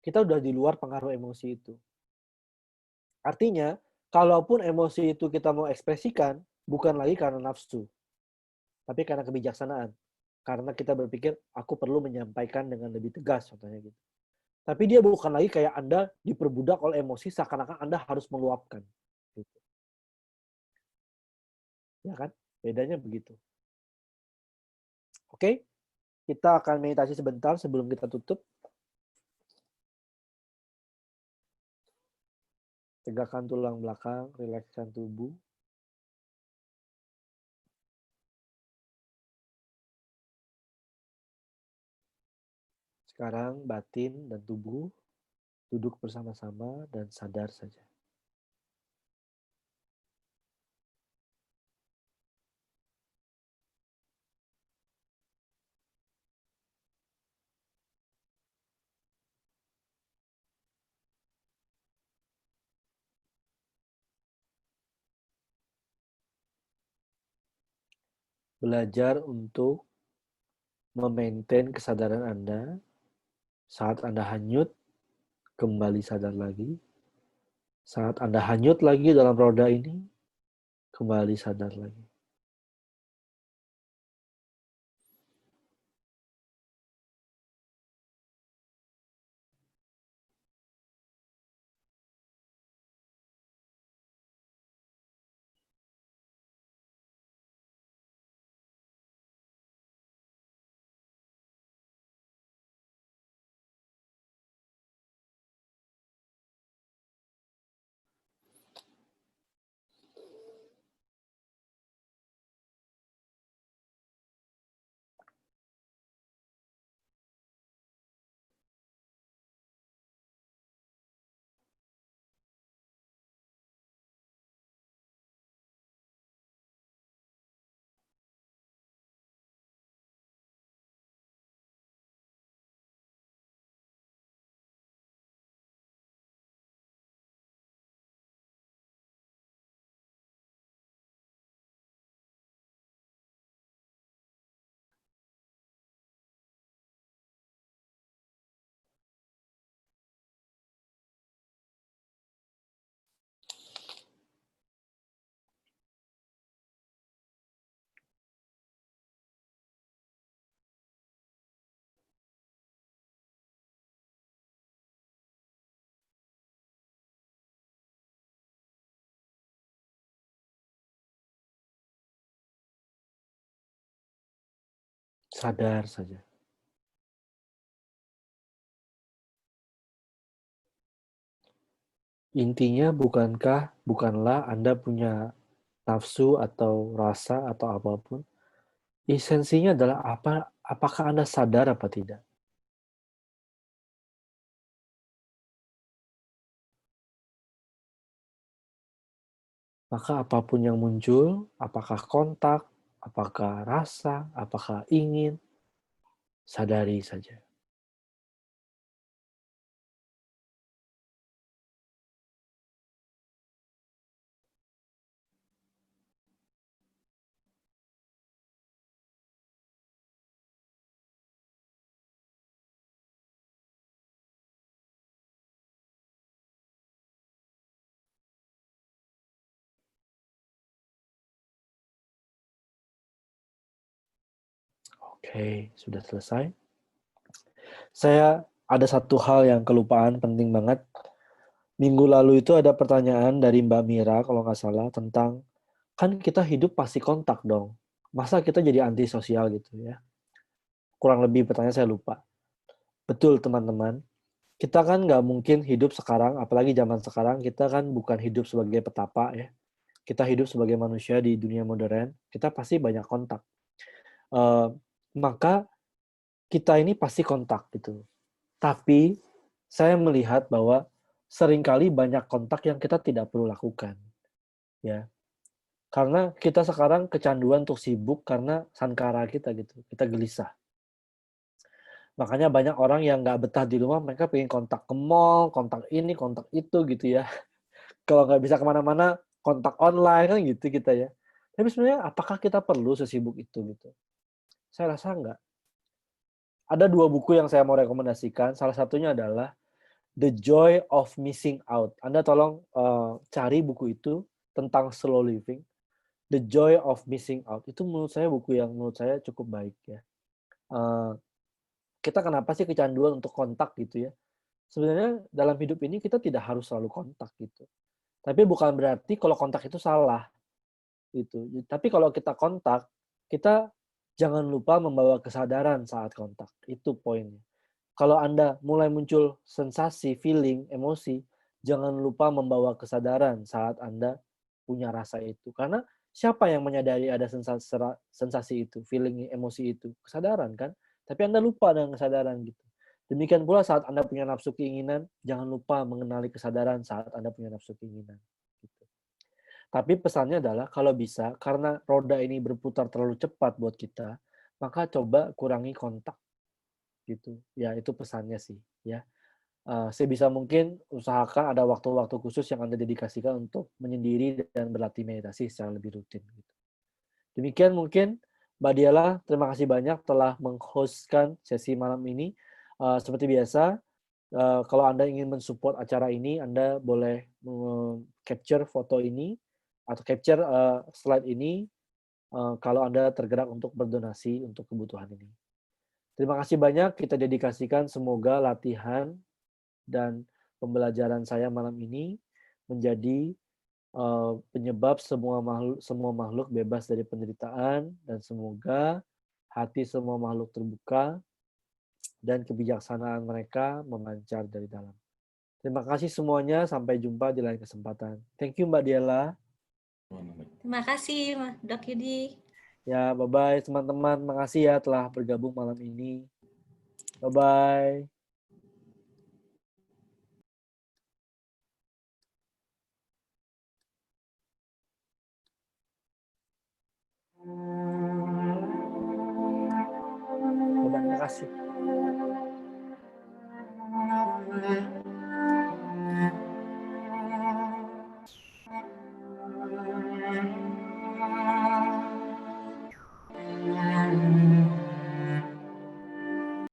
kita udah di luar pengaruh emosi itu. Artinya, kalaupun emosi itu kita mau ekspresikan, bukan lagi karena nafsu, tapi karena kebijaksanaan. Karena kita berpikir, aku perlu menyampaikan dengan lebih tegas, contohnya gitu. Tapi dia bukan lagi kayak Anda diperbudak oleh emosi, seakan-akan Anda harus meluapkan. Gitu. Ya kan? Bedanya begitu. Oke, kita akan meditasi sebentar sebelum kita tutup. Tegakkan tulang belakang, rilekskan tubuh. Sekarang batin dan tubuh duduk bersama-sama dan sadar saja. Belajar untuk memaintain kesadaran Anda. Saat Anda hanyut, kembali sadar lagi. Saat Anda hanyut lagi dalam roda ini, kembali sadar lagi. Sadar saja. Intinya bukanlah Anda punya nafsu atau rasa atau apapun. Esensinya adalah apakah Anda sadar apa tidak. Maka apapun yang muncul, apakah kontak, apakah rasa, apakah ingin, sadari saja. Oke, sudah selesai. Saya ada satu hal yang kelupaan penting banget. Minggu lalu itu ada pertanyaan dari Mbak Mira kalau nggak salah tentang, kan kita hidup pasti kontak dong. Masa kita jadi antisosial gitu ya? Kurang lebih pertanyaan saya lupa. Betul teman-teman. Kita kan nggak mungkin hidup sekarang, apalagi zaman sekarang kita kan bukan hidup sebagai petapa ya. kita hidup sebagai manusia di dunia modern, kita pasti banyak kontak. Eh, maka kita ini pasti kontak gitu. Tapi saya melihat bahwa seringkali banyak kontak yang kita tidak perlu lakukan, ya. Karena kita sekarang kecanduan untuk sibuk karena sankara kita gitu, kita gelisah. Makanya banyak orang yang nggak betah di rumah, mereka pengen kontak ke mall, kontak ini, kontak itu gitu ya. Kalau nggak bisa kemana-mana, kontak online kan gitu kita ya. Tapi sebenarnya apakah kita perlu sesibuk itu gitu? Saya rasa nggak. Ada 2 buku yang saya mau rekomendasikan. Salah satunya adalah The Joy of Missing Out. Anda tolong cari buku itu tentang slow living. The Joy of Missing Out. Itu menurut saya buku yang menurut saya cukup baik ya. Eh, kita kenapa sih kecanduan untuk kontak gitu ya? Sebenarnya dalam hidup ini kita tidak harus selalu kontak gitu. Tapi bukan berarti kalau kontak itu salah gitu. Tapi kalau kita kontak, kita jangan lupa membawa kesadaran saat kontak. Itu poinnya. Kalau Anda mulai muncul sensasi, feeling, emosi, jangan lupa membawa kesadaran saat Anda punya rasa itu. Karena siapa yang menyadari ada sensasi itu, feeling, emosi itu? Kesadaran kan? Tapi Anda lupa dengan kesadaran gitu. Demikian pula saat Anda punya nafsu keinginan, jangan lupa mengenali kesadaran saat Anda punya nafsu keinginan. Gitu. Tapi pesannya adalah kalau bisa, karena roda ini berputar terlalu cepat buat kita, maka coba kurangi kontak gitu. Ya itu pesannya sih ya. Sebisa mungkin usahakan ada waktu-waktu khusus yang Anda dedikasikan untuk menyendiri dan berlatih meditasi secara lebih rutin gitu. Demikian mungkin Mbak Diala, terima kasih banyak telah meng-host-kan sesi malam ini. Seperti biasa, kalau Anda ingin mensupport acara ini, Anda boleh capture foto ini atau capture slide ini kalau Anda tergerak untuk berdonasi untuk kebutuhan ini. Terima kasih banyak kita dedikasikan, semoga latihan dan pembelajaran saya malam ini menjadi penyebab semua makhluk bebas dari penderitaan, dan semoga hati semua makhluk terbuka dan kebijaksanaan mereka memancar dari dalam. Terima kasih semuanya, sampai jumpa di lain kesempatan. Thank you Mbak Diela. Terima kasih, Dok Yudi. Ya, bye-bye teman-teman. Makasih ya telah bergabung malam ini. Bye-bye. Terima kasih.